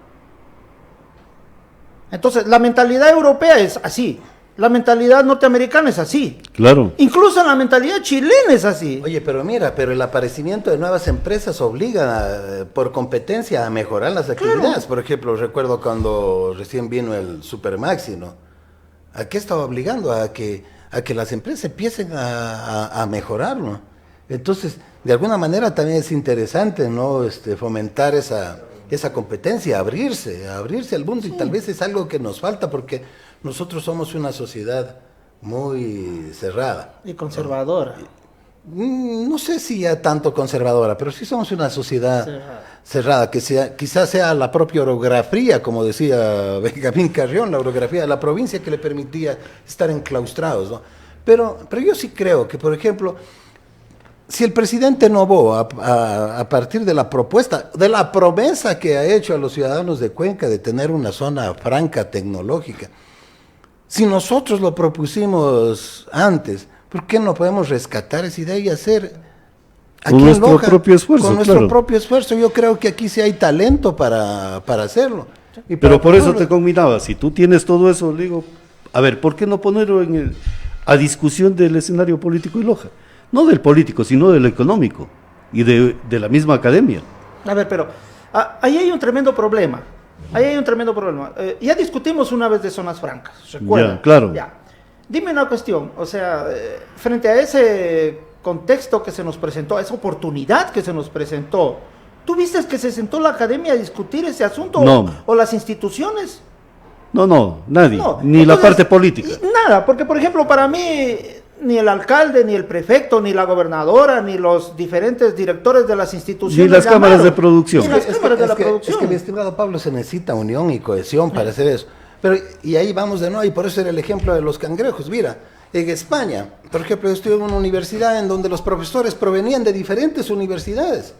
Entonces, la mentalidad europea es así. La mentalidad norteamericana es así. Claro. Incluso la mentalidad chilena es así. Oye, pero mira, pero el aparecimiento de nuevas empresas obliga por competencia a mejorar las actividades. Por ejemplo, recuerdo cuando recién vino el Supermaxi, ¿no? ¿A qué estaba obligando? A que las empresas empiecen a mejorar, ¿no? Entonces, de alguna manera también es interesante, ¿no? Fomentar esa competencia, abrirse al mundo, y tal vez es algo que nos falta porque nosotros somos una sociedad muy cerrada. Y conservadora. No sé si ya tanto conservadora, pero sí somos una sociedad cerrada, que quizás sea la propia orografía, como decía Benjamín Carrión, la orografía de la provincia que le permitía estar enclaustrados, ¿no? Pero yo sí creo que, por ejemplo, si el presidente Noboa, a partir de la propuesta, de la promesa que ha hecho a los ciudadanos de Cuenca de tener una zona franca tecnológica, si nosotros lo propusimos antes, ¿por qué no podemos rescatar esa idea y hacer Con nuestro propio esfuerzo, con nuestro claro. propio esfuerzo? Yo creo que aquí sí hay talento para hacerlo. Y Pero para por eso poderlo- te combinaba, si tú tienes todo eso, le digo, a ver, ¿por qué no ponerlo a discusión del escenario político y Loja? No del político, sino del económico y de la misma academia. A ver, pero ahí hay un tremendo problema. Ahí hay un tremendo problema. Ya discutimos una vez de zonas francas, ¿recuerdan? Ya, claro. Ya. Dime una cuestión, o sea, frente a ese contexto que se nos presentó, a esa oportunidad que se nos presentó, ¿tú viste que se sentó la academia a discutir ese asunto? No. ¿O las instituciones? No, nadie, No. ni la Entonces, parte política. Nada, porque por ejemplo, para mí, ni el alcalde, ni el prefecto, ni la gobernadora, ni los diferentes directores de las instituciones. Ni las cámaras llamaron. de producción. Ni las cámaras de la Es que, producción. mi estimado Pablo, se necesita unión y cohesión para hacer eso. Pero, y ahí vamos de nuevo, y por eso era el ejemplo de los cangrejos. Mira, en España, por ejemplo, yo estuve en una universidad en donde los profesores provenían de diferentes universidades.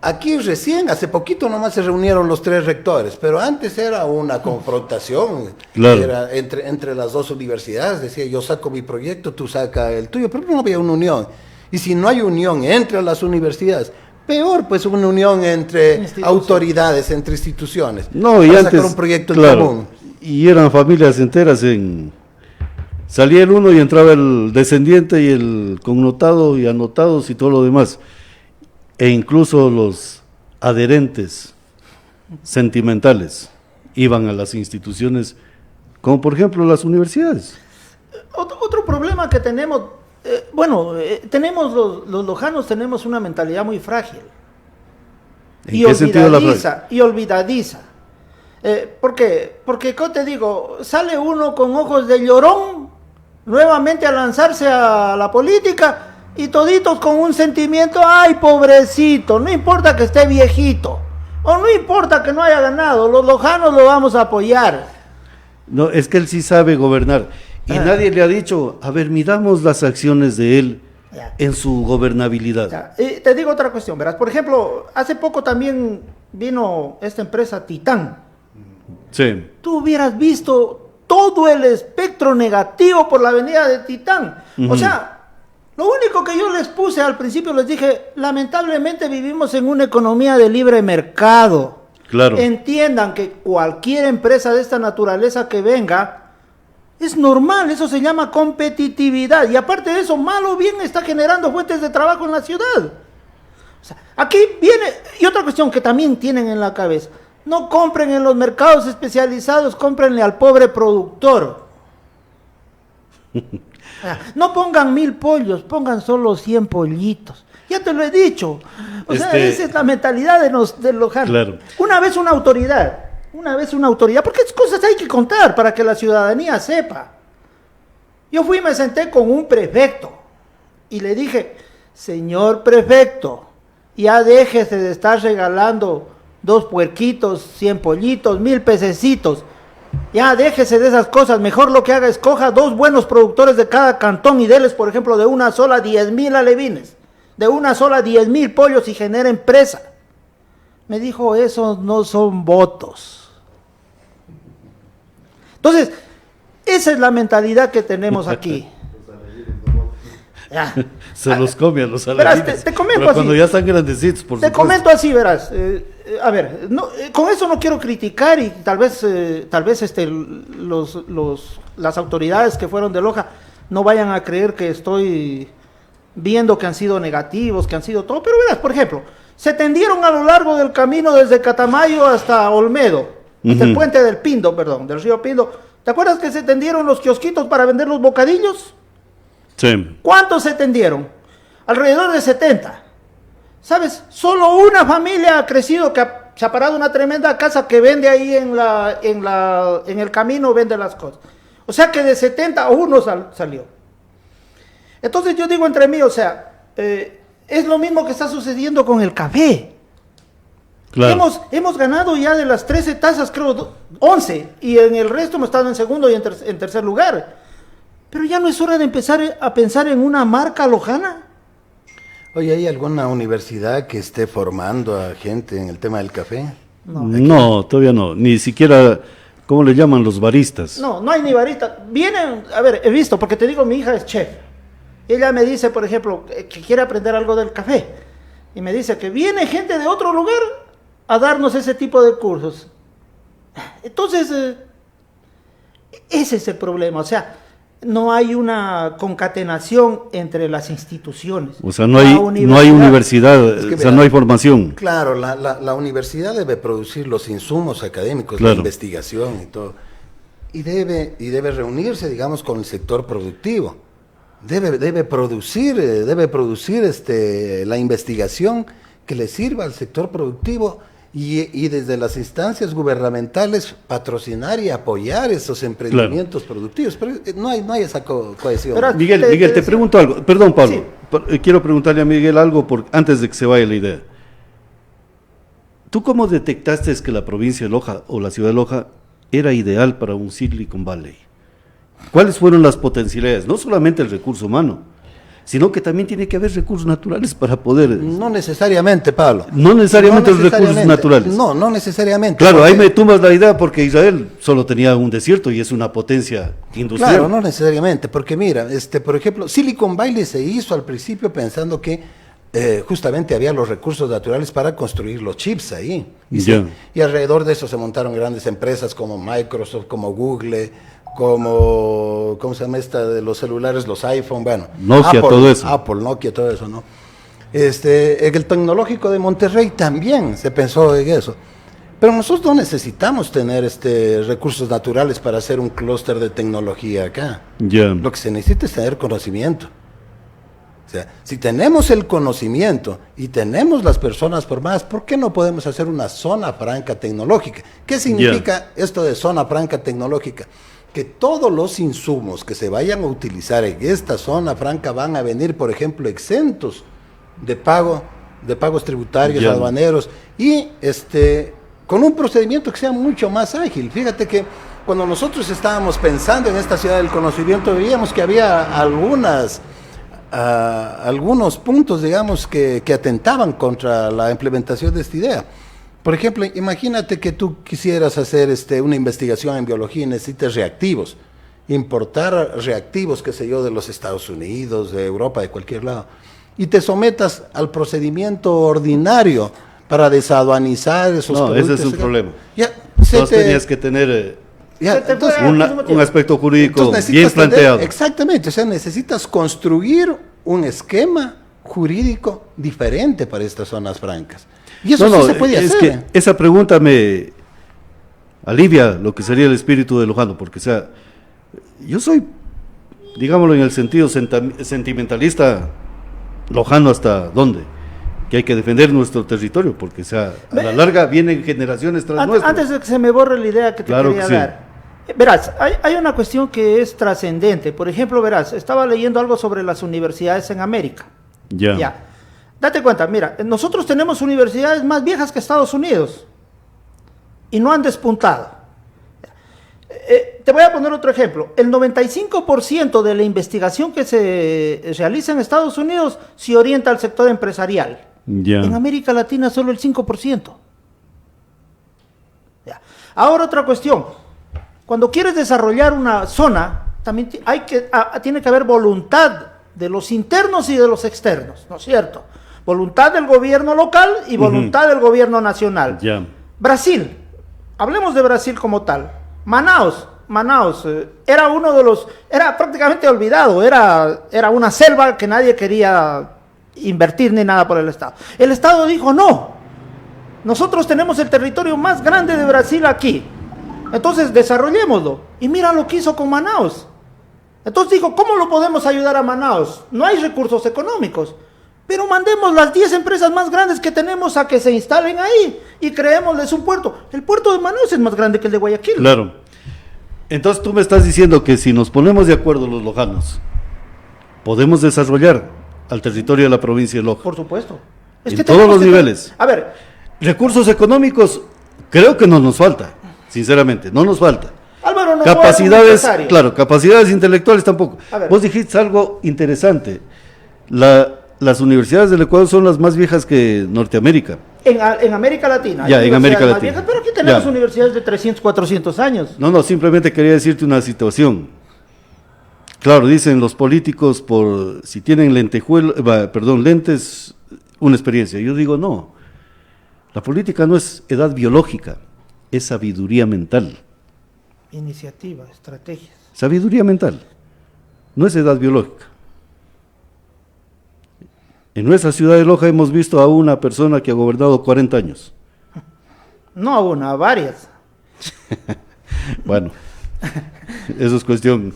Aquí recién, hace poquito nomás se reunieron los 3 rectores, pero antes era una confrontación. Claro. Era entre las 2 universidades, decía yo saco mi proyecto, tú saca el tuyo, pero no había una unión. Y si no hay unión entre las universidades, peor pues una unión entre Instituciones. autoridades, entre instituciones. No, y para antes, sacar un proyecto en claro, común. y eran familias enteras salía el uno y entraba el descendiente y el connotado y anotados y todo lo demás. E incluso los adherentes sentimentales iban a las instituciones, como por ejemplo las universidades. Otro problema que tenemos, tenemos los lojanos, tenemos una mentalidad muy frágil. ¿En qué sentido la frase? Y olvidadiza. ¿Por qué? Porque, ¿cómo te digo? Sale uno con ojos de llorón nuevamente a lanzarse a la política y toditos con un sentimiento, ay, pobrecito, no importa que esté viejito, o no importa que no haya ganado, los lojanos lo vamos a apoyar. No, es que él sí sabe gobernar. Y nadie le ha dicho, a ver, midamos las acciones de él Ya. en su gobernabilidad. Ya, te digo otra cuestión, verás, por ejemplo, hace poco también vino esta empresa Titán. Sí. Tú hubieras visto todo el espectro negativo por la avenida de Titán. O sea, lo único que yo les puse al principio, les dije, lamentablemente vivimos en una economía de libre mercado. Claro. Entiendan que cualquier empresa de esta naturaleza que venga, es normal, eso se llama competitividad. Y aparte de eso, mal o bien está generando fuentes de trabajo en la ciudad. O sea, aquí viene, y otra cuestión que también tienen en la cabeza, no compren en los mercados especializados, cómprenle al pobre productor. No pongan 1000 pollos, pongan solo 100 pollitos. Ya te lo he dicho. O sea, esa es la mentalidad de lojano. Claro. Una vez una autoridad, porque esas cosas hay que contar para que la ciudadanía sepa. Yo fui y me senté con un prefecto y le dije, señor prefecto, ya déjese de estar regalando 2 puerquitos, 100 pollitos, 1000 pececitos. Ya déjese de esas cosas, mejor lo que haga es coja 2 buenos productores de cada cantón y deles, por ejemplo, de una sola 10,000 alevines, de una sola 10,000 pollos y genera empresa. Me dijo, esos no son votos. Entonces, esa es la mentalidad que tenemos aquí. Ya. Se los come a los Verás, alevines. te comento pero así. cuando ya están grandecitos, por Te supuesto. comento así, verás. A ver, no, con eso no quiero criticar y tal vez las autoridades que fueron de Loja no vayan a creer que estoy viendo que han sido negativos, que han sido todo. Pero verás, por ejemplo, se tendieron a lo largo del camino desde Catamayo hasta Olmedo, hasta el puente del Pindo, perdón, del río Pindo. ¿Te acuerdas que se tendieron los kiosquitos para vender los bocadillos? Sí. ¿Cuántos se tendieron? Alrededor de 70. ¿Sabes? Solo una familia ha crecido, que se ha parado una tremenda casa que vende ahí en el camino, vende las cosas. O sea que de 70 uno salió. Entonces yo digo entre mí, o sea, es lo mismo que está sucediendo con el café. Claro. Hemos ganado ya de las 13 tazas, creo, 11, y en el resto hemos estado en segundo y en tercer lugar. Pero ya no es hora de empezar a pensar en una marca lojana. Oye, ¿hay alguna universidad que esté formando a gente en el tema del café? No, todavía no. Ni siquiera, ¿cómo le llaman los baristas? No hay ni barista. Vienen, a ver, he visto, porque te digo, mi hija es chef. Ella me dice, por ejemplo, que quiere aprender algo del café. Y me dice que viene gente de otro lugar a darnos ese tipo de cursos. Entonces, ese es el problema. O sea, no hay una concatenación entre las instituciones. O sea, no hay universidad, Es que, o sea, mira, no hay formación. Claro, la universidad debe producir los insumos académicos, Claro. la investigación y todo. Y debe reunirse, digamos, con el sector productivo. Debe producir la investigación que le sirva al sector productivo y desde las instancias gubernamentales patrocinar y apoyar esos emprendimientos productivos. Pero no hay esa cohesión. Pero- Miguel, te pregunto algo. Perdón, Pablo. Sí. Quiero preguntarle a Miguel algo antes de que se vaya la idea. ¿Tú cómo detectaste que la provincia de Loja o la ciudad de Loja era ideal para un Silicon Valley? ¿Cuáles fueron las potencialidades? No solamente el recurso humano, sino que también tiene que haber recursos naturales para poder... No necesariamente, Pablo. No necesariamente No los recursos necesariamente. naturales. No necesariamente. Claro, Porque- ahí me tumbas la idea porque Israel solo tenía un desierto y es una potencia industrial. Claro, no necesariamente, porque mira, por ejemplo, Silicon Valley se hizo al principio pensando que justamente había los recursos naturales para construir los chips ahí. Ya. Y alrededor de eso se montaron grandes empresas como Microsoft, como Google, como, ¿cómo se llama esta de los celulares, los iPhone? Bueno, Nokia, todo eso. Apple, Nokia, todo eso, ¿no? En el Tecnológico de Monterrey también se pensó en eso. Pero nosotros no necesitamos tener recursos naturales para hacer un clúster de tecnología acá. Ya. Lo que se necesita es tener conocimiento. O sea, si tenemos el conocimiento y tenemos las personas formadas, ¿por qué no podemos hacer una zona franca tecnológica? ¿Qué significa esto de zona franca tecnológica? Que todos los insumos que se vayan a utilizar en esta zona franca van a venir, por ejemplo, exentos de pagos tributarios, Ya. aduaneros, y con un procedimiento que sea mucho más ágil. Fíjate que cuando nosotros estábamos pensando en esta ciudad del conocimiento, veíamos que había algunos puntos, digamos, que atentaban contra la implementación de esta idea. Por ejemplo, imagínate que tú quisieras hacer una investigación en biología y necesites reactivos, importar reactivos, qué sé yo, de los Estados Unidos, de Europa, de cualquier lado, y te sometas al procedimiento ordinario para desaduanizar esos No, productos. ese es un problema. Ya, Entonces tenías que tener entonces, un aspecto jurídico entonces bien necesitas planteado. Exactamente, o sea, necesitas construir un esquema jurídico diferente para estas zonas francas. Y eso sí se puede es hacer. que esa pregunta me alivia lo que sería el espíritu de Lojano, porque, o sea, yo soy, digámoslo en el sentido sentimentalista, lojano hasta dónde, que hay que defender nuestro territorio, porque, o sea, a la larga vienen generaciones tras nuestras. Antes de que se me borre la idea que te Claro quería que sí. dar. Verás, hay una cuestión que es trascendente. Por ejemplo, verás, estaba leyendo algo sobre las universidades en América. Ya. Date cuenta, mira, nosotros tenemos universidades más viejas que Estados Unidos y no han despuntado. Te voy a poner otro ejemplo. El 95% de la investigación que se realiza en Estados Unidos se orienta al sector empresarial. Ya. En América Latina solo el 5%. Ahora otra cuestión, cuando quieres desarrollar una zona, también tiene que haber voluntad de los internos y de los externos, ¿no es cierto? Voluntad del gobierno local y voluntad del gobierno nacional. Ya. Brasil, hablemos de Brasil como tal. Manaus, era uno de los, era prácticamente olvidado, era una selva que nadie quería invertir ni nada por el Estado. El Estado dijo no, nosotros tenemos el territorio más grande de Brasil aquí, entonces desarrollémoslo. Y mira lo que hizo con Manaus. Entonces dijo, ¿cómo lo podemos ayudar a Manaus? No hay recursos económicos, pero mandemos las 10 empresas más grandes que tenemos a que se instalen ahí y creémosles un puerto. El puerto de Manaus es más grande que el de Guayaquil. Claro. Entonces tú me estás diciendo que si nos ponemos de acuerdo los lojanos, podemos desarrollar al territorio de la provincia de Loja. Por supuesto. En todos los niveles. A ver, Recursos económicos, creo que no nos falta, sinceramente, no nos falta. Álvaro no Capacidades, claro, capacidades intelectuales tampoco. A ver. Vos dijiste algo interesante. Las universidades del Ecuador son las más viejas que Norteamérica. En América Latina. Ya, hay en América universidades más Latina. viejas, pero aquí tenemos Ya. universidades de 300, 400 años. No, simplemente quería decirte una situación. Claro, dicen los políticos si tienen lentes, una experiencia. Yo digo no. La política no es edad biológica, es sabiduría mental. Iniciativa, estrategias. Sabiduría mental, no es edad biológica. En nuestra ciudad de Loja hemos visto a una persona que ha gobernado 40 años. No a una, a varias. Bueno, eso es cuestión.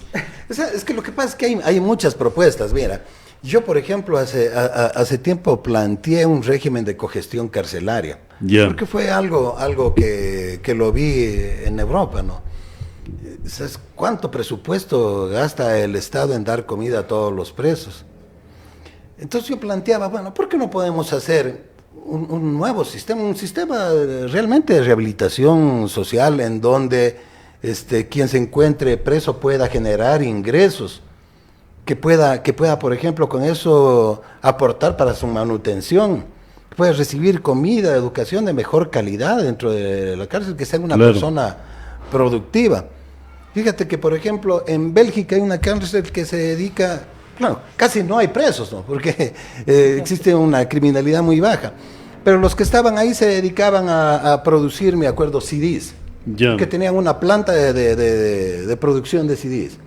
O sea, es que lo que pasa es que hay muchas propuestas. Mira, yo, por ejemplo, hace tiempo planteé un régimen de cogestión carcelaria. Ya. Porque fue algo que lo vi en Europa, ¿no? ¿Sabes cuánto presupuesto gasta el Estado en dar comida a todos los presos? Entonces yo planteaba, bueno, ¿por qué no podemos hacer un nuevo sistema, un sistema realmente de rehabilitación social en donde quien se encuentre preso pueda generar ingresos, que pueda, por ejemplo, con eso aportar para su manutención, que pueda recibir comida, educación de mejor calidad dentro de la cárcel, que sea una Claro. persona productiva? Fíjate que, por ejemplo, en Bélgica hay una cárcel que se dedica, claro, casi no hay presos, ¿no? Porque existe una criminalidad muy baja, pero los que estaban ahí se dedicaban a producir, me acuerdo, CDs, Ya. que tenían una planta de producción de CDs,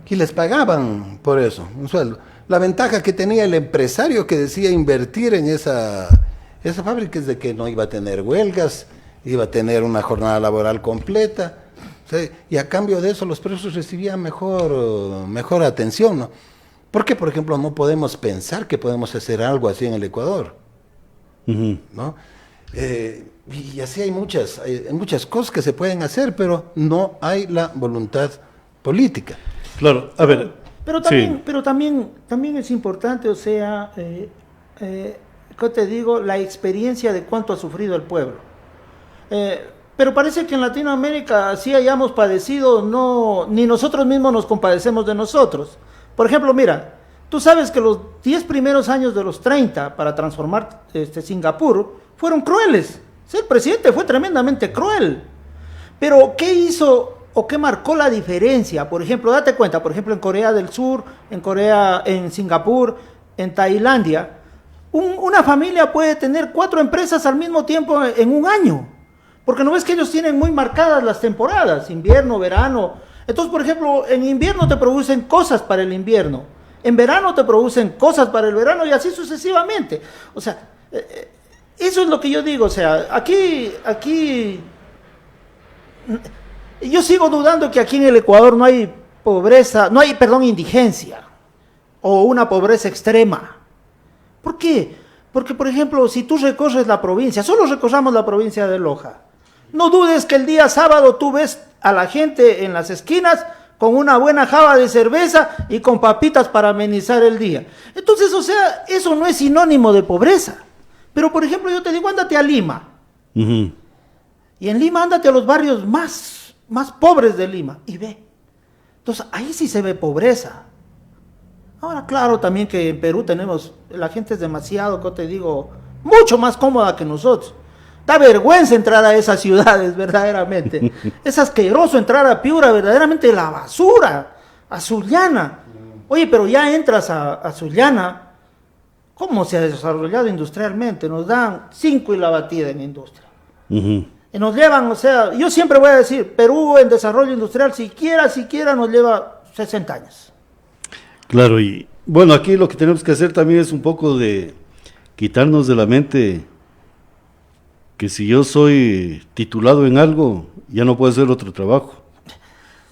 y les pagaban por eso, un sueldo. La ventaja que tenía el empresario que decía invertir en esa fábrica es de que no iba a tener huelgas, iba a tener una jornada laboral completa, ¿sí? Y a cambio de eso los presos recibían mejor atención, ¿no? ¿Por qué, por ejemplo, no podemos pensar que podemos hacer algo así en el Ecuador? Ujú. ¿No? Y así hay muchas cosas que se pueden hacer, pero no hay la voluntad política. Claro, a ver. Pero también es importante, o sea, ¿qué te digo? La experiencia de cuánto ha sufrido el pueblo. Pero parece que en Latinoamérica sí hayamos padecido, ni nosotros mismos nos compadecemos de nosotros. Por ejemplo, mira, tú sabes que los 10 primeros años de los 30 para transformar Singapur fueron crueles. Ser presidente fue tremendamente cruel. Pero ¿qué hizo o qué marcó la diferencia? Por ejemplo, date cuenta, por ejemplo, en Corea del Sur, en Singapur, en Tailandia, una familia puede tener 4 empresas al mismo tiempo en un año. Porque no ves que ellos tienen muy marcadas las temporadas, invierno, verano. Entonces, por ejemplo, en invierno te producen cosas para el invierno, en verano te producen cosas para el verano y así sucesivamente. O sea, eso es lo que yo digo. O sea, aquí yo sigo dudando que aquí en el Ecuador no hay pobreza, indigencia o una pobreza extrema. ¿Por qué? Porque, por ejemplo, si tú recorres la provincia, solo recorramos la provincia de Loja, no dudes que el día sábado tú ves a la gente en las esquinas con una buena java de cerveza y con papitas para amenizar el día. Entonces, o sea, eso no es sinónimo de pobreza. Pero, por ejemplo, yo te digo, ándate a Lima. Ujú. Y en Lima ándate a los barrios más pobres de Lima y ve. Entonces, ahí sí se ve pobreza. Ahora, claro, también que en Perú la gente es demasiado, ¿qué te digo? Mucho más cómoda que nosotros. Da vergüenza entrar a esas ciudades, verdaderamente. Es asqueroso entrar a Piura, verdaderamente la basura, a Sullana. Oye, pero ya entras a Sullana, ¿cómo se ha desarrollado industrialmente? Nos dan 5 y la batida en industria. Ujú. Y nos llevan, o sea, yo siempre voy a decir, Perú en desarrollo industrial, siquiera nos lleva 60 años. Claro, y bueno, aquí lo que tenemos que hacer también es un poco de quitarnos de la mente que si yo soy titulado en algo, ya no puedo hacer otro trabajo.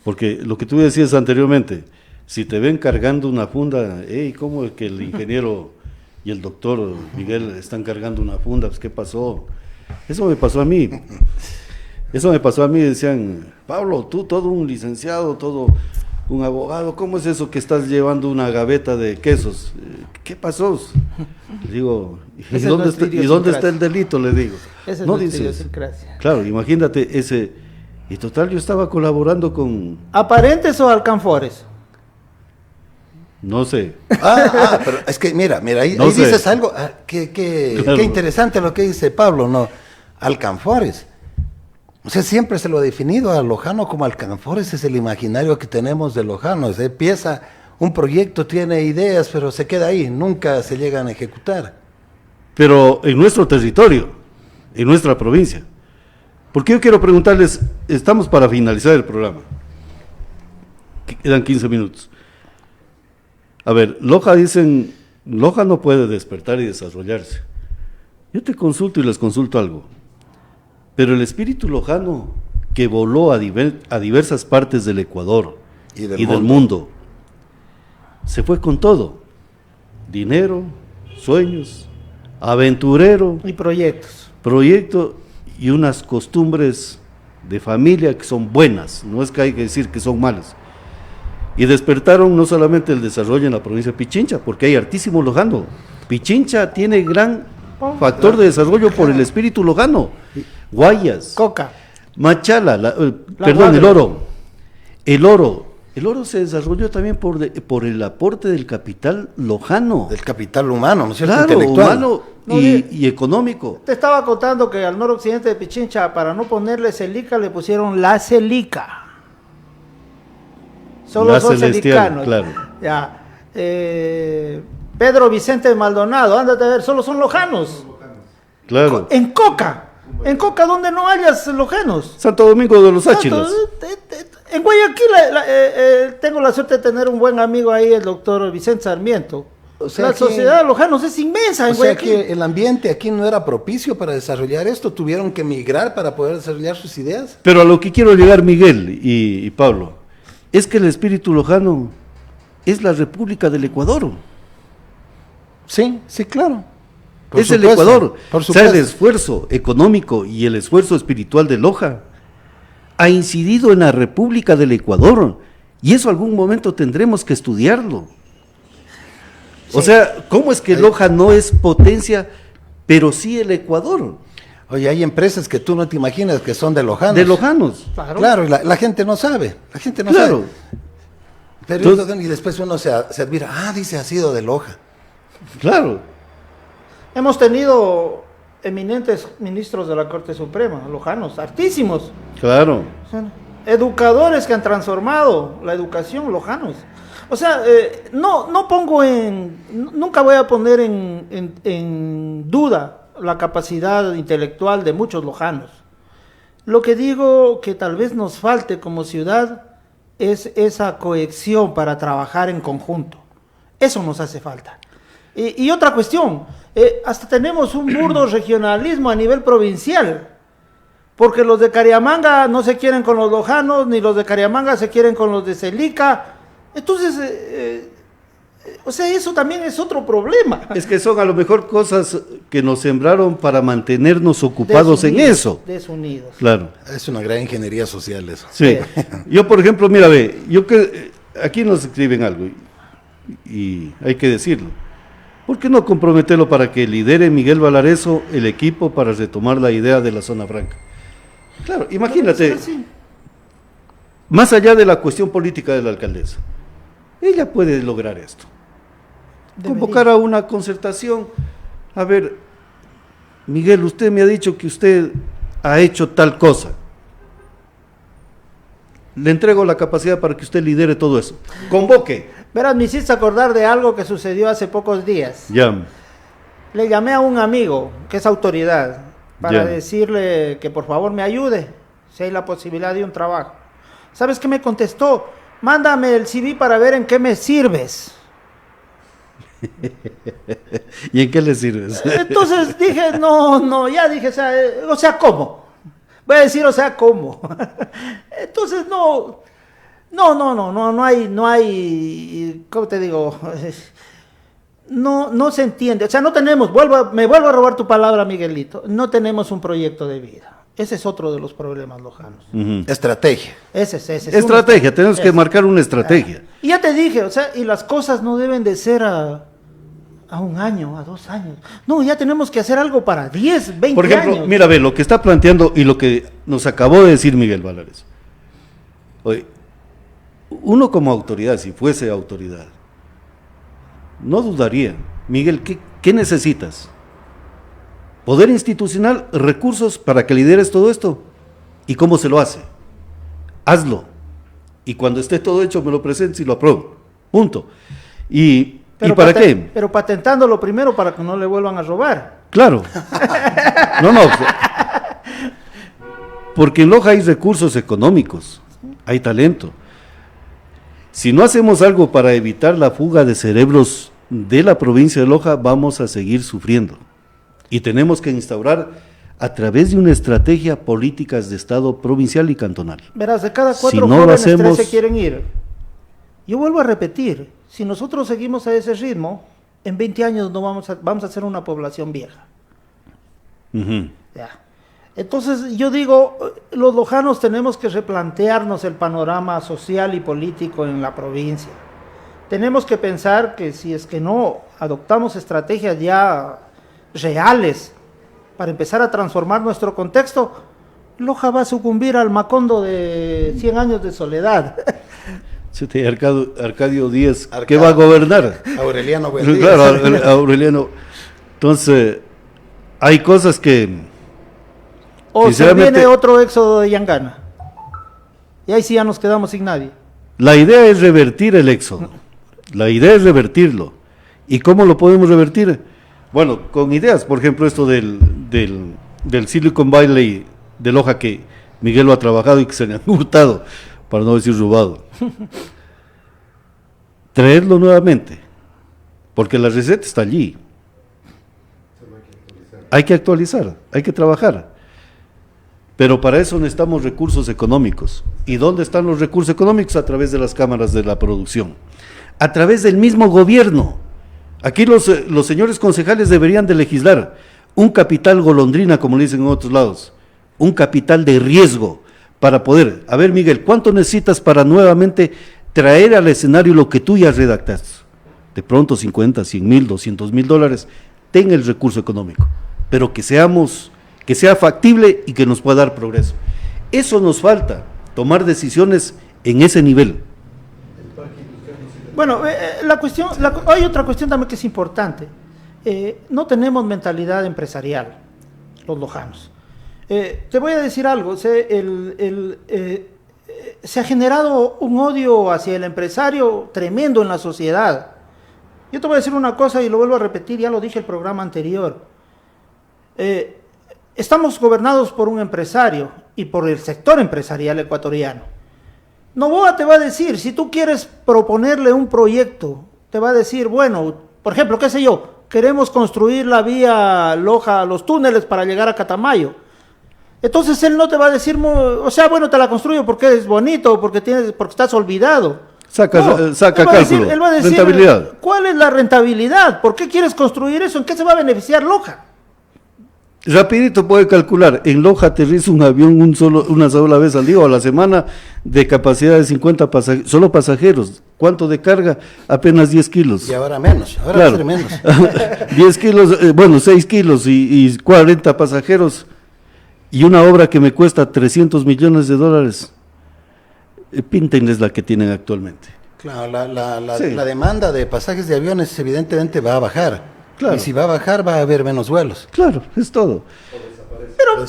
Porque lo que tú decías anteriormente, si te ven cargando una funda, hey, ¿cómo es que el ingeniero y el doctor Miguel están cargando una funda? Pues, ¿qué pasó? Eso me pasó a mí. Decían, Pablo, tú todo un licenciado, todo un abogado, ¿cómo es eso que estás llevando una gaveta de quesos? ¿Qué pasó? Le digo, ¿y dónde está el delito? Le digo. Esa es No nuestra dices. idiosincrasia. Claro, imagínate ese. Y total, yo estaba colaborando con, ¿Aparentes o alcanfores? no sé, Pero es que mira, ahí, No ahí sé. dices algo, Claro. qué interesante lo que dice Pablo, ¿no? Alcanfores. O sea, siempre se lo ha definido a Lojano como alcanfores, es el imaginario que tenemos de Lojano. Se empieza un proyecto, tiene ideas, pero se queda ahí, nunca se llegan a ejecutar. pero en nuestro territorio, en nuestra provincia. Porque yo quiero preguntarles, estamos para finalizar el programa. Quedan 15 minutos. A ver, Loja no puede despertar y desarrollarse. Yo te consulto y les consulto algo. Pero el espíritu lojano que voló a diversas partes del Ecuador Y del del mundo, se fue con todo. Dinero, sueños, aventurero, Y proyectos. proyecto y unas costumbres de familia que son buenas, no es que hay que decir que son malas. Y despertaron no solamente el desarrollo en la provincia de Pichincha, porque hay hartísimo lojano. Pichincha tiene gran factor de desarrollo por el espíritu lojano. Guayas, Coca. Machala, perdón, guadra. el oro se desarrolló también por el aporte del capital lojano. Del capital humano, ¿no es cierto? Claro, Intelectual. humano No, y económico. Te estaba contando que al noroccidente de Pichincha, para no ponerle celica, le pusieron la celica. Solo La son celestial, celicanos. claro. Ya. Pedro Vicente Maldonado, ándate a ver, solo son lojanos. Claro. En Coca. En Coca, donde no hayas lojanos. Santo Domingo de los Áchilas. En Guayaquil tengo la suerte de tener un buen amigo ahí, el doctor Vicente Sarmiento. O sea La que- sociedad de lojanos es inmensa en O sea Guayaquil. que el ambiente aquí no era propicio para desarrollar esto, tuvieron que emigrar para poder desarrollar sus ideas. Pero a lo que quiero llegar, Miguel y Pablo, es que el espíritu lojano es la República del Ecuador. Sí, sí, claro. Es el supuesto, Ecuador. por O sea, el supuesto. esfuerzo económico y el esfuerzo espiritual de Loja ha incidido en la República del Ecuador. Y eso algún momento tendremos que estudiarlo. O sea, ¿cómo es que Loja no es potencia, pero sí el Ecuador? Oye, hay empresas que tú no te imaginas que son de lojanos. De lojanos. Claro, y la gente no sabe. La gente no Claro. sabe. Pero Entonces- y después uno se admira, dice, ha sido de Loja. Claro. Hemos tenido eminentes ministros de la Corte Suprema, lojanos, hartísimos. Claro. O sea, educadores que han transformado la educación, lojanos. O sea, no pongo nunca voy a poner en duda la capacidad intelectual de muchos lojanos. Lo que digo que tal vez nos falte como ciudad es esa cohesión para trabajar en conjunto. Eso nos hace falta. Y otra cuestión, hasta tenemos un burdo regionalismo a nivel provincial. Porque los de Cariamanga no se quieren con los lojanos, ni los de Cariamanga se quieren con los de Celica. Entonces, o sea, eso también es otro problema. Es que son a lo mejor cosas que nos sembraron para mantenernos ocupados en eso. Desunidos. Claro. Es una gran ingeniería social eso. Sí. Yo, por ejemplo, mira, aquí nos escriben algo y hay que decirlo. ¿Por qué no comprometerlo para que lidere Miguel Valareso el equipo para retomar la idea de la zona franca? Claro, imagínate, Sí. más allá de la cuestión política de la alcaldesa, ella puede lograr esto. Debería. Convocar a una concertación, a ver, Miguel, usted me ha dicho que usted ha hecho tal cosa. Le entrego la capacidad para que usted lidere todo eso. Convoque. Verás, me hiciste acordar de algo que sucedió hace pocos días. Ya. Le llamé a un amigo que es autoridad para Ya. decirle que por favor me ayude si hay la posibilidad de un trabajo. ¿Sabes qué me contestó? Mándame el CV para ver en qué me sirves. ¿Y en qué le sirves? Entonces dije, no, ya dije, o sea, ¿cómo? Voy a decir, o sea, ¿cómo? Entonces no hay, ¿cómo te digo? No se entiende, o sea, no tenemos, me vuelvo a robar tu palabra, Miguelito, no tenemos un proyecto de vida. Ese es otro de los problemas lojanos. Ujú. Estrategia. Ese es Estrategia, tenemos que marcar una estrategia. Y ya te dije, o sea, y las cosas no deben de ser a 1 año, a 2 años. No, ya tenemos que hacer algo para 10, 20 Por ejemplo, años. mira, ve, lo que está planteando y lo que nos acabó de decir Miguel Valares. Oye, uno como autoridad, si fuese autoridad, no dudaría. Miguel, ¿qué necesitas? Poder institucional, recursos para que lideres todo esto. ¿Y cómo se lo hace? Hazlo. Y cuando esté todo hecho, me lo presentes y lo apruebo. Punto. ¿Y para qué? Pero patentándolo primero para que no le vuelvan a robar. Claro. No. Porque en Loja hay recursos económicos, hay talento. Si no hacemos algo para evitar la fuga de cerebros de la provincia de Loja, vamos a seguir sufriendo. Y tenemos que instaurar a través de una estrategia políticas de Estado provincial y cantonal. Verás, de cada 4 Si no lo jóvenes, hacemos- 3 se quieren ir. Yo vuelvo a repetir, si nosotros seguimos a ese ritmo, en 20 años no vamos a ser una población vieja. Ujú. Ya. Entonces yo digo, los lojanos tenemos que replantearnos el panorama social y político en la provincia. Tenemos que pensar que si es que no adoptamos estrategias ya reales para empezar a transformar nuestro contexto, Loja va a sucumbir al macondo de 100 años de soledad. Chute, Arcadio Díaz, ¿qué Arcadio. va a gobernar? Aureliano Buendía. Claro, Aureliano. Entonces, hay cosas que... O se Sinceramente- viene otro éxodo de Yangana. Y ahí sí ya nos quedamos sin nadie. La idea es revertir el éxodo. La idea es revertirlo. ¿Y cómo lo podemos revertir? Bueno, con ideas, por ejemplo, esto del Silicon Valley de Loja que Miguel lo ha trabajado y que se le han hurtado, para no decir robado. Traerlo nuevamente, porque la receta está allí. Hay que actualizar, hay que trabajar. Pero para eso necesitamos recursos económicos. ¿Y dónde están los recursos económicos? A través de las cámaras de la producción. A través del mismo gobierno. Aquí los señores concejales deberían de legislar un capital golondrina, como le dicen en otros lados. Un capital de riesgo para poder... A ver, Miguel, ¿cuánto necesitas para nuevamente traer al escenario lo que tú ya redactaste? De pronto 50, 100 mil, 200 mil dólares. Ten el recurso económico. Pero que sea factible y que nos pueda dar progreso. Eso nos falta, tomar decisiones en ese nivel. Bueno, hay otra cuestión también que es importante. No tenemos mentalidad empresarial, los lojanos. Te voy a decir algo, se ha generado un odio hacia el empresario tremendo en la sociedad. Yo te voy a decir una cosa y lo vuelvo a repetir, ya lo dije el programa anterior. Estamos gobernados por un empresario y por el sector empresarial ecuatoriano. Noboa te va a decir, si tú quieres proponerle un proyecto, te va a decir, bueno, por ejemplo, qué sé yo, queremos construir la vía Loja, los túneles para llegar a Catamayo. Entonces él no te va a decir, o sea, bueno, te la construyo porque es bonito, porque estás olvidado. Saca Él va a decir, cálculo, él va a decir, rentabilidad. ¿cuál es la rentabilidad? ¿Por qué quieres construir eso? ¿En qué se va a beneficiar Loja? Rapidito puede calcular, en Loja aterriza un avión una sola vez al día o a la semana de capacidad de 50 pasajeros, solo pasajeros. ¿Cuánto de carga? Apenas 10 kilos. Y ahora menos, ahora Claro. va a ser menos. 10 kilos, bueno, 6 kilos y 40 pasajeros. Y una obra que me cuesta 300 millones de dólares. Píntenles la que tienen actualmente. Claro, Sí. la demanda de pasajes de aviones evidentemente va a bajar. Claro. Y si va a bajar, va a haber menos vuelos. Claro, es todo.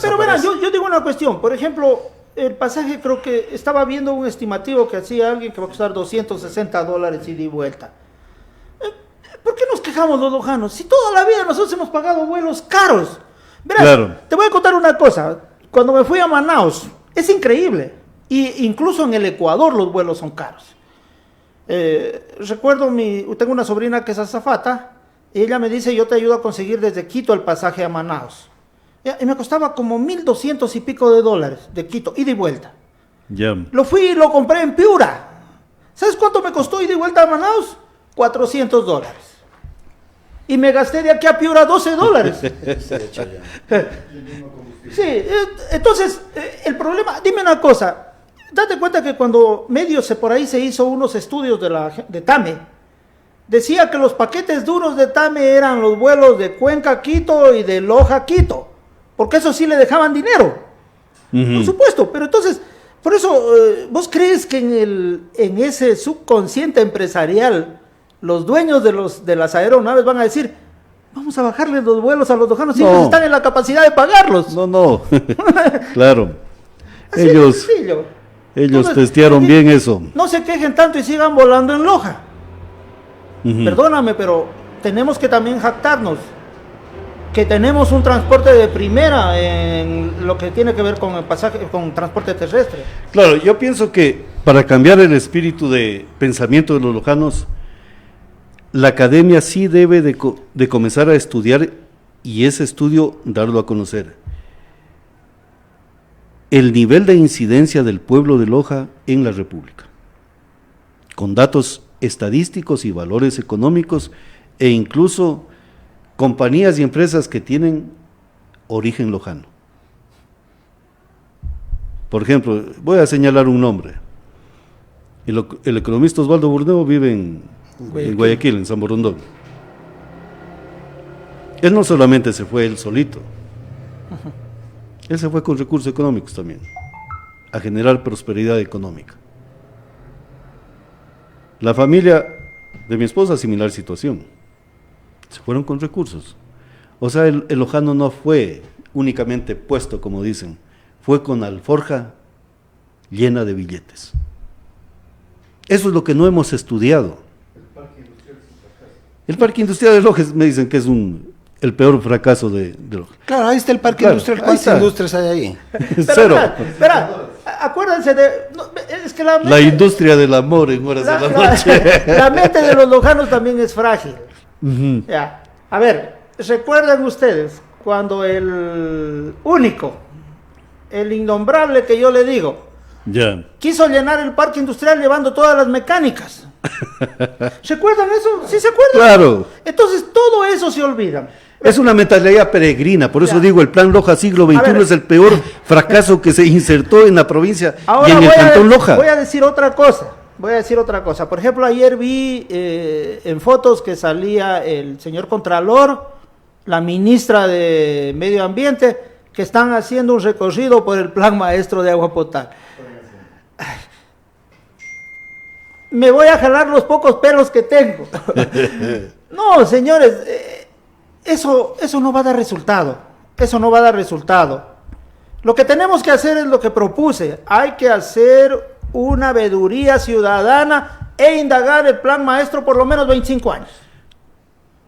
Pero verán, yo digo una cuestión. Por ejemplo, el pasaje, creo que estaba viendo un estimativo que hacía alguien que va a costar $260 ida y vuelta. ¿Por qué nos quejamos los lojanos? Si toda la vida nosotros hemos pagado vuelos caros. Verás, Claro. te voy a contar una cosa. Cuando me fui a Manaus, es increíble. Y incluso en el Ecuador los vuelos son caros. Recuerdo, tengo una sobrina que es azafata, y ella me dice, yo te ayudo a conseguir desde Quito el pasaje a Manaus. Y me costaba como $1,200 y pico de Quito, ida y vuelta. Ya. Lo fui y lo compré en Piura. ¿Sabes cuánto me costó ida y vuelta a Manaus? $400. Y me gasté de aquí a Piura $12. Sí, entonces, el problema, dime una cosa, date cuenta que cuando por ahí se hizo unos estudios de TAME, decía que los paquetes duros de TAME eran los vuelos de Cuenca a Quito y de Loja a Quito, porque eso sí le dejaban dinero, por supuesto, pero entonces, por eso, ¿vos crees que en ese subconsciente empresarial, los dueños de las aeronaves van a decir, vamos a bajarles los vuelos a los lojanos si ellos están en la capacidad de pagarlos? No. Claro. Así de sencillo. Ellos Entonces, testearon bien eso. No se quejen tanto y sigan volando en Loja. Perdóname, pero tenemos que también jactarnos que tenemos un transporte de primera en lo que tiene que ver con el pasaje, con transporte terrestre. Claro, yo pienso que para cambiar el espíritu de pensamiento de los lojanos, la academia sí debe de comenzar a estudiar y ese estudio darlo a conocer. El nivel de incidencia del pueblo de Loja en la República, con datos estadísticos y valores económicos e incluso compañías y empresas que tienen origen lojano. Por ejemplo, voy a señalar un nombre. El economista Osvaldo Burneo vive en Guayaquil, en San Borondón. Él no solamente se fue él solito, él se fue con recursos económicos también, a generar prosperidad económica. La familia de mi esposa, similar situación, se fueron con recursos. O sea, el lojano no fue únicamente puesto, como dicen, fue con alforja llena de billetes. Eso es lo que no hemos estudiado. El parque industrial de Loja me dicen que es el peor fracaso de Loja. Claro, ahí está el parque Claro, industrial. ahí ¿Cuántas está. industrias hay ahí? Cero. Espera, acuérdense es que La industria del amor en horas de la noche. la mente de los lojanos también es frágil. Ujú. Ya. A ver, ¿recuerdan ustedes cuando el único, el innombrable que yo le digo, Ya. quiso llenar el parque industrial llevando todas las mecánicas? ¿Recuerdan eso? ¿Sí se acuerdan? Claro. Entonces todo eso se olvida. Es una mentalidad peregrina, por eso Ya. digo, el Plan Loja siglo XXI ver. es el peor fracaso que se insertó en la provincia Ahora y en el Cantón Loja. voy a decir otra cosa. Por ejemplo, ayer vi en fotos que salía el señor Contralor, la ministra de Medio Ambiente, que están haciendo un recorrido por el Plan Maestro de Agua Potable. Me voy a jalar los pocos pelos que tengo. No, señores, eso no va a dar resultado. Eso no va a dar resultado. Lo que tenemos que hacer es lo que propuse. Hay que hacer una veeduría ciudadana e indagar el Plan Maestro por lo menos 25 años.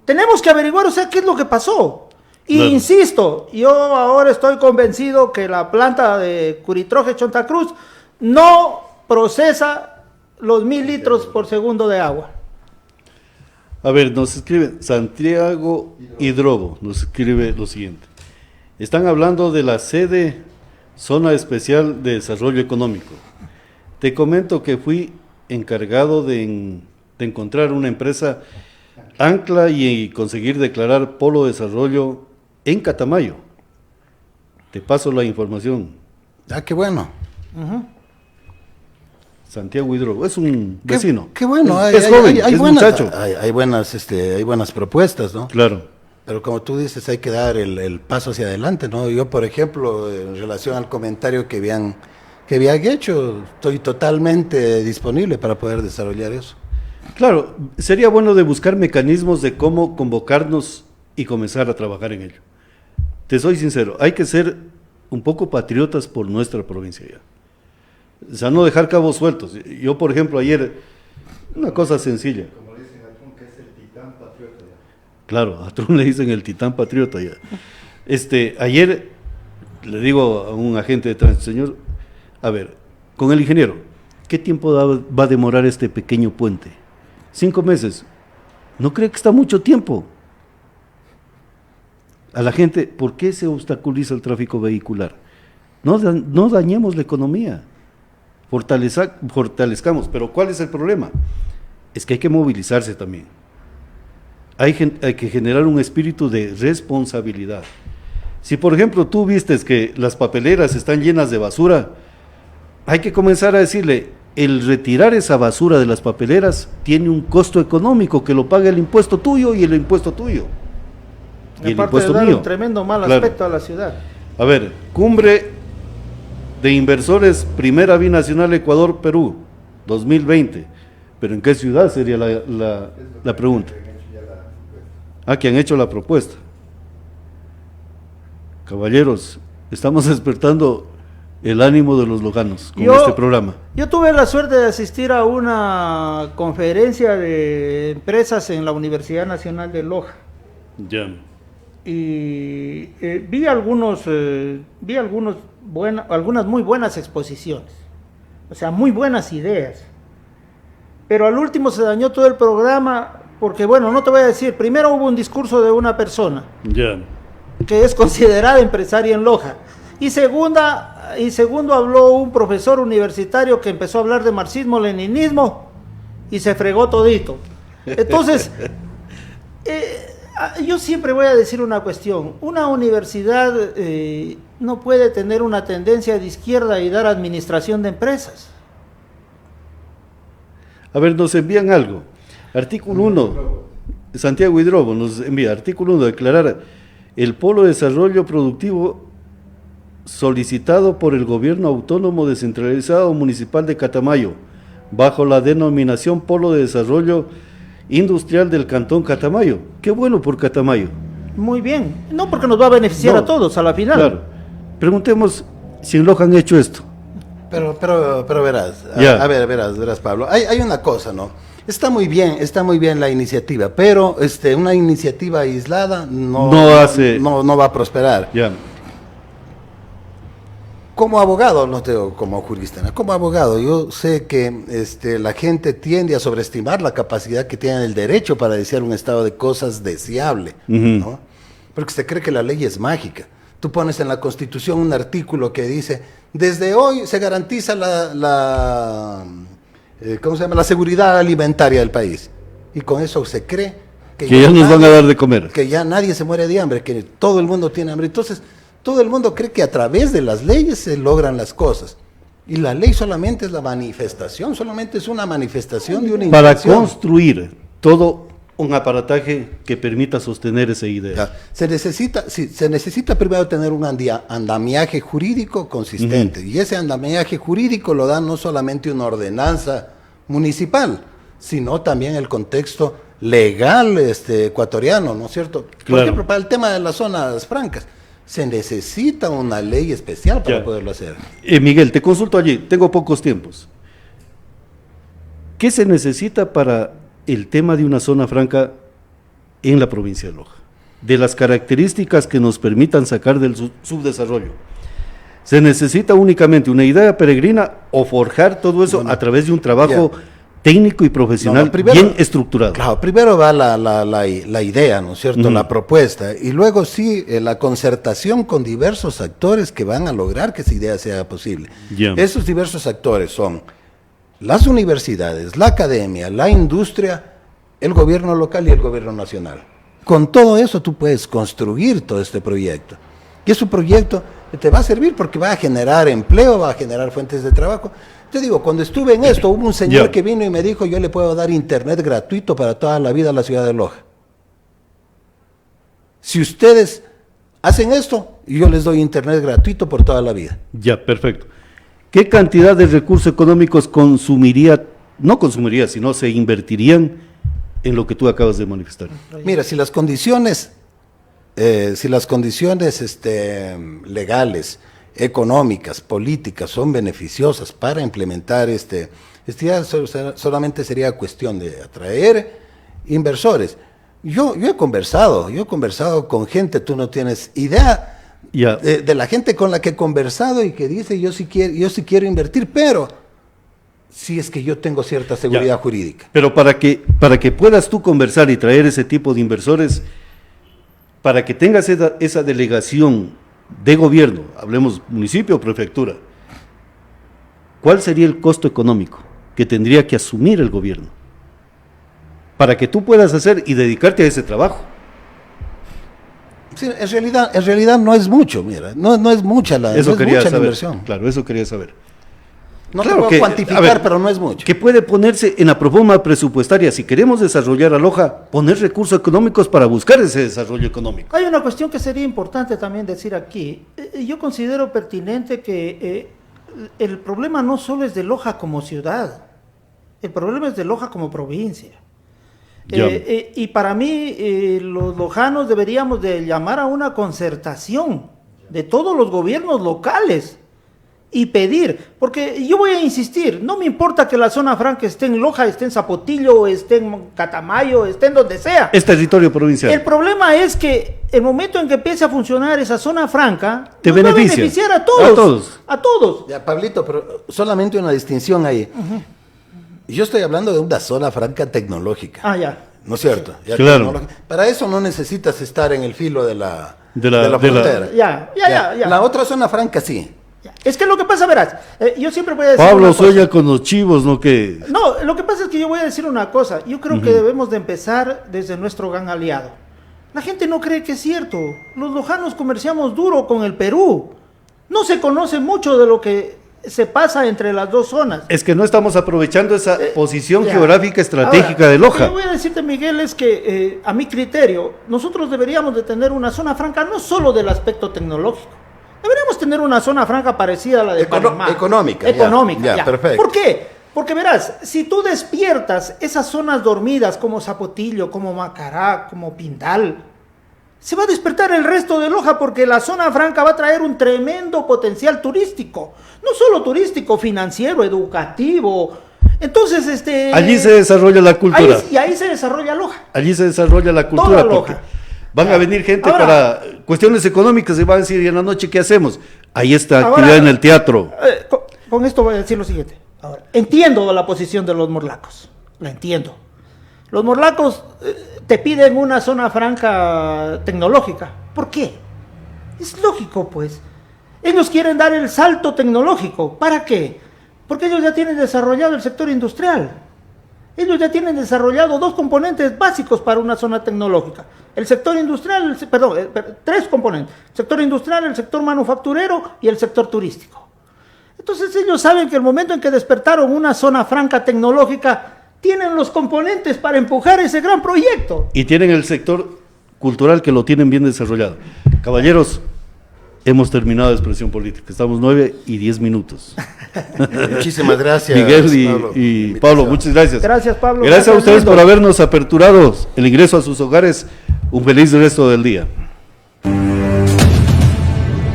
Tenemos que averiguar, o sea, qué es lo que pasó. Y Claro. insisto, yo ahora estoy convencido que la planta de Curitroje Chonta Cruz no procesa los 1,000 litros por segundo de agua. A ver, nos escribe Santiago Hidrobo, nos escribe lo siguiente. Están hablando de la sede Zona Especial de Desarrollo Económico. Te comento que fui encargado de encontrar una empresa ancla y conseguir declarar polo de desarrollo en Catamayo. Te paso la información. Ah, qué bueno. Santiago Hidrobo, es un vecino. Qué bueno. Es joven, es buenas, muchacho. hay buenas propuestas, ¿no? Claro. Pero como tú dices, hay que dar el paso hacia adelante, ¿no? Yo, por ejemplo, en relación al comentario que habían hecho, estoy totalmente disponible para poder desarrollar eso. Claro, sería bueno de buscar mecanismos de cómo convocarnos y comenzar a trabajar en ello. Te soy sincero, hay que ser un poco patriotas por nuestra provincia ya. O sea, no dejar cabos sueltos. Yo, por ejemplo, ayer, una cosa sencilla. Como dicen a Trump, que es el titán patriota ya. Claro, a Trump le dicen el titán patriota ya. Ayer le digo a un agente de tránsito, señor, a ver, con el ingeniero, ¿qué tiempo va a demorar este pequeño puente? 5 meses. ¿No cree que está mucho tiempo? A la gente, ¿por qué se obstaculiza el vehicular? No dañemos la economía, fortalezcamos, pero ¿cuál es el problema? Es que hay que movilizarse también. Hay que generar un espíritu de responsabilidad. Si por ejemplo tú vistes que las papeleras están llenas de basura, hay que comenzar a decirle, el retirar esa basura de las papeleras tiene un costo económico que lo paga el impuesto tuyo y el impuesto tuyo. Y el Aparte impuesto de dar mío. un tremendo mal Claro. aspecto a la ciudad. A ver, cumbre de inversores, primera binacional Ecuador-Perú, 2020. ¿Pero en qué ciudad sería la pregunta? Que han hecho la propuesta. Caballeros, estamos despertando el ánimo de los lojanos con este programa. Yo tuve la suerte de asistir a una conferencia de empresas en la Universidad Nacional de Loja. Ya. Y vi algunas muy buenas exposiciones, o sea, muy buenas ideas, pero al último se dañó todo el programa porque, bueno, no te voy a decir, primero hubo un discurso de una persona Ya. que es considerada empresaria en Loja, y segundo habló un profesor universitario que empezó a hablar de marxismo-leninismo y se fregó todito. Entonces, yo siempre voy a decir una cuestión, una universidad no puede tener una tendencia de izquierda y dar administración de empresas. A ver, nos envían algo. Artículo 1, Santiago Hidrobo nos envía, artículo 1, declarar el polo de desarrollo productivo solicitado por el gobierno autónomo descentralizado municipal de Catamayo, bajo la denominación Polo de Desarrollo Industrial del Cantón Catamayo. Qué bueno por Catamayo. Muy bien, no porque nos va a beneficiar a todos a la final. Claro. Preguntemos si en Loja han hecho esto. Pero verás, Ya. verás, Pablo. Hay una cosa, ¿no? Está muy bien la iniciativa, pero una iniciativa aislada no va a prosperar. Ya. Como abogado, no te digo como jurista, ¿no? Como abogado, yo sé que la gente tiende a sobreestimar la capacidad que tiene el derecho para desear un estado de cosas deseable, ¿no? Porque se cree que la ley es mágica. Tú pones en la Constitución un artículo que dice, desde hoy se garantiza la seguridad alimentaria del país. Y con eso se cree que ya nos van a dar de comer. Que ya nadie se muere de hambre, que todo el mundo tiene hambre. Entonces, todo el mundo cree que a través de las leyes se logran las cosas. Y la ley solamente es la manifestación, solamente es una manifestación de una Para intención. construir todo un aparataje que permita sostener esa idea. Ya. Se necesita primero tener un andamiaje jurídico consistente. Y ese andamiaje jurídico lo da no solamente una ordenanza municipal, sino también el contexto legal ecuatoriano, ¿no es cierto? Por Claro. ejemplo, para el tema de las zonas francas, se necesita una ley especial para poderlo hacer. Miguel, te consulto allí, tengo pocos tiempos. ¿Qué se necesita para el tema de una zona franca en la provincia de Loja? De las características que nos permitan sacar del subdesarrollo. ¿Se necesita únicamente una idea peregrina o forjar todo eso a través de un trabajo técnico y profesional bien estructurado? Claro, primero va la idea, ¿no es cierto? La propuesta, y luego sí, la concertación con diversos actores que van a lograr que esa idea sea posible. Esos diversos actores son las universidades, la academia, la industria, el gobierno local y el gobierno nacional. Con todo eso tú puedes construir todo este proyecto. Y ese proyecto te va a servir porque va a generar empleo, va a generar fuentes de trabajo. Te digo, cuando estuve en esto, hubo un señor que vino y me dijo, yo le puedo dar internet gratuito para toda la vida a la ciudad de Loja. Si ustedes hacen esto, yo les doy internet gratuito por toda la vida. Ya, perfecto. ¿Qué cantidad de recursos económicos sino se invertirían en lo que tú acabas de manifestar? Mira, si las condiciones si las condiciones legales, económicas, políticas son beneficiosas para implementar ya solamente sería cuestión de atraer inversores. Yo he conversado con gente, tú no tienes idea de la gente con la que he conversado y que dice yo sí quiero invertir, pero si es que yo tengo cierta seguridad jurídica. Pero para que puedas tú conversar y traer ese tipo de inversores, para que tengas esa delegación de gobierno, hablemos municipio o prefectura, ¿cuál sería el costo económico que tendría que asumir el gobierno para que tú puedas hacer y dedicarte a ese trabajo? Sí, en realidad no es mucho, mira, no es mucha la inversión. Claro, eso quería saber. No claro te puedo cuantificar, pero no es mucho. Que puede ponerse en la proforma presupuestaria, si queremos desarrollar a Loja, poner recursos económicos para buscar ese desarrollo económico. Hay una cuestión que sería importante también decir aquí. Yo considero pertinente que el problema no solo es de Loja como ciudad, el problema es de Loja como provincia. Y para mí, los lojanos deberíamos de llamar a una concertación de todos los gobiernos locales y pedir, porque yo voy a insistir, no me importa que la zona franca esté en Loja, esté en Zapotillo, esté en Catamayo, esté en donde sea. Es territorio provincial. El problema es que el momento en que empiece a funcionar esa zona franca, te nos beneficia. Va a beneficiar a todos. A todos. Ya, Pablito, pero solamente una distinción ahí. Yo estoy hablando de una zona franca tecnológica. Ah, ya. ¿No es cierto? Ya, claro. Para eso no necesitas estar en el filo de la frontera. Ya. La otra zona franca sí. Es que lo que pasa, verás, yo siempre voy a decir Pablo Soya con los chivos, ¿no? Que no, lo que pasa es que yo voy a decir una cosa. Yo creo que debemos de empezar desde nuestro gran aliado. La gente no cree que es cierto. Los lojanos comerciamos duro con el Perú. No se conoce mucho de lo que se pasa entre las dos zonas. Es que no estamos aprovechando esa posición geográfica estratégica. Ahora, de Loja. Lo que voy a decirte, Miguel, es que a mi criterio, nosotros deberíamos de tener una zona franca no solo del aspecto tecnológico. Deberíamos tener una zona franca parecida a la de Panamá. Económica. Ya. Perfecto. ¿Por qué? Porque verás, si tú despiertas esas zonas dormidas como Zapotillo, como Macará, como Pindal, se va a despertar el resto de Loja porque la zona franca va a traer un tremendo potencial turístico. No solo turístico, financiero, educativo. Entonces, allí se desarrolla la cultura. Ahí se desarrolla Loja. Allí se desarrolla la cultura. Toda Loja. Van a venir gente para cuestiones económicas y van a decir, ¿y en la noche qué hacemos? Ahí está actividad en el teatro. Con esto voy a decir lo siguiente. Ahora, entiendo la posición de los morlacos. La entiendo. Los morlacos te piden una zona franca tecnológica. ¿Por qué? Es lógico, pues. Ellos quieren dar el salto tecnológico. ¿Para qué? Porque ellos ya tienen desarrollado el sector industrial. Ellos ya tienen desarrollado dos componentes básicos para una zona tecnológica. El sector industrial, tres componentes. El sector industrial, el sector manufacturero y el sector turístico. Entonces ellos saben que el momento en que despertaron una zona franca tecnológica, tienen los componentes para empujar ese gran proyecto. Y tienen el sector cultural que lo tienen bien desarrollado. Caballeros, hemos terminado de expresión política. Estamos 9:10. Muchísimas gracias, Miguel y Pablo, muchas gracias. Gracias, Pablo. Gracias a ustedes por habernos aperturado el ingreso a sus hogares. Un feliz resto del día.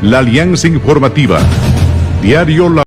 La Alianza Informativa. Diario La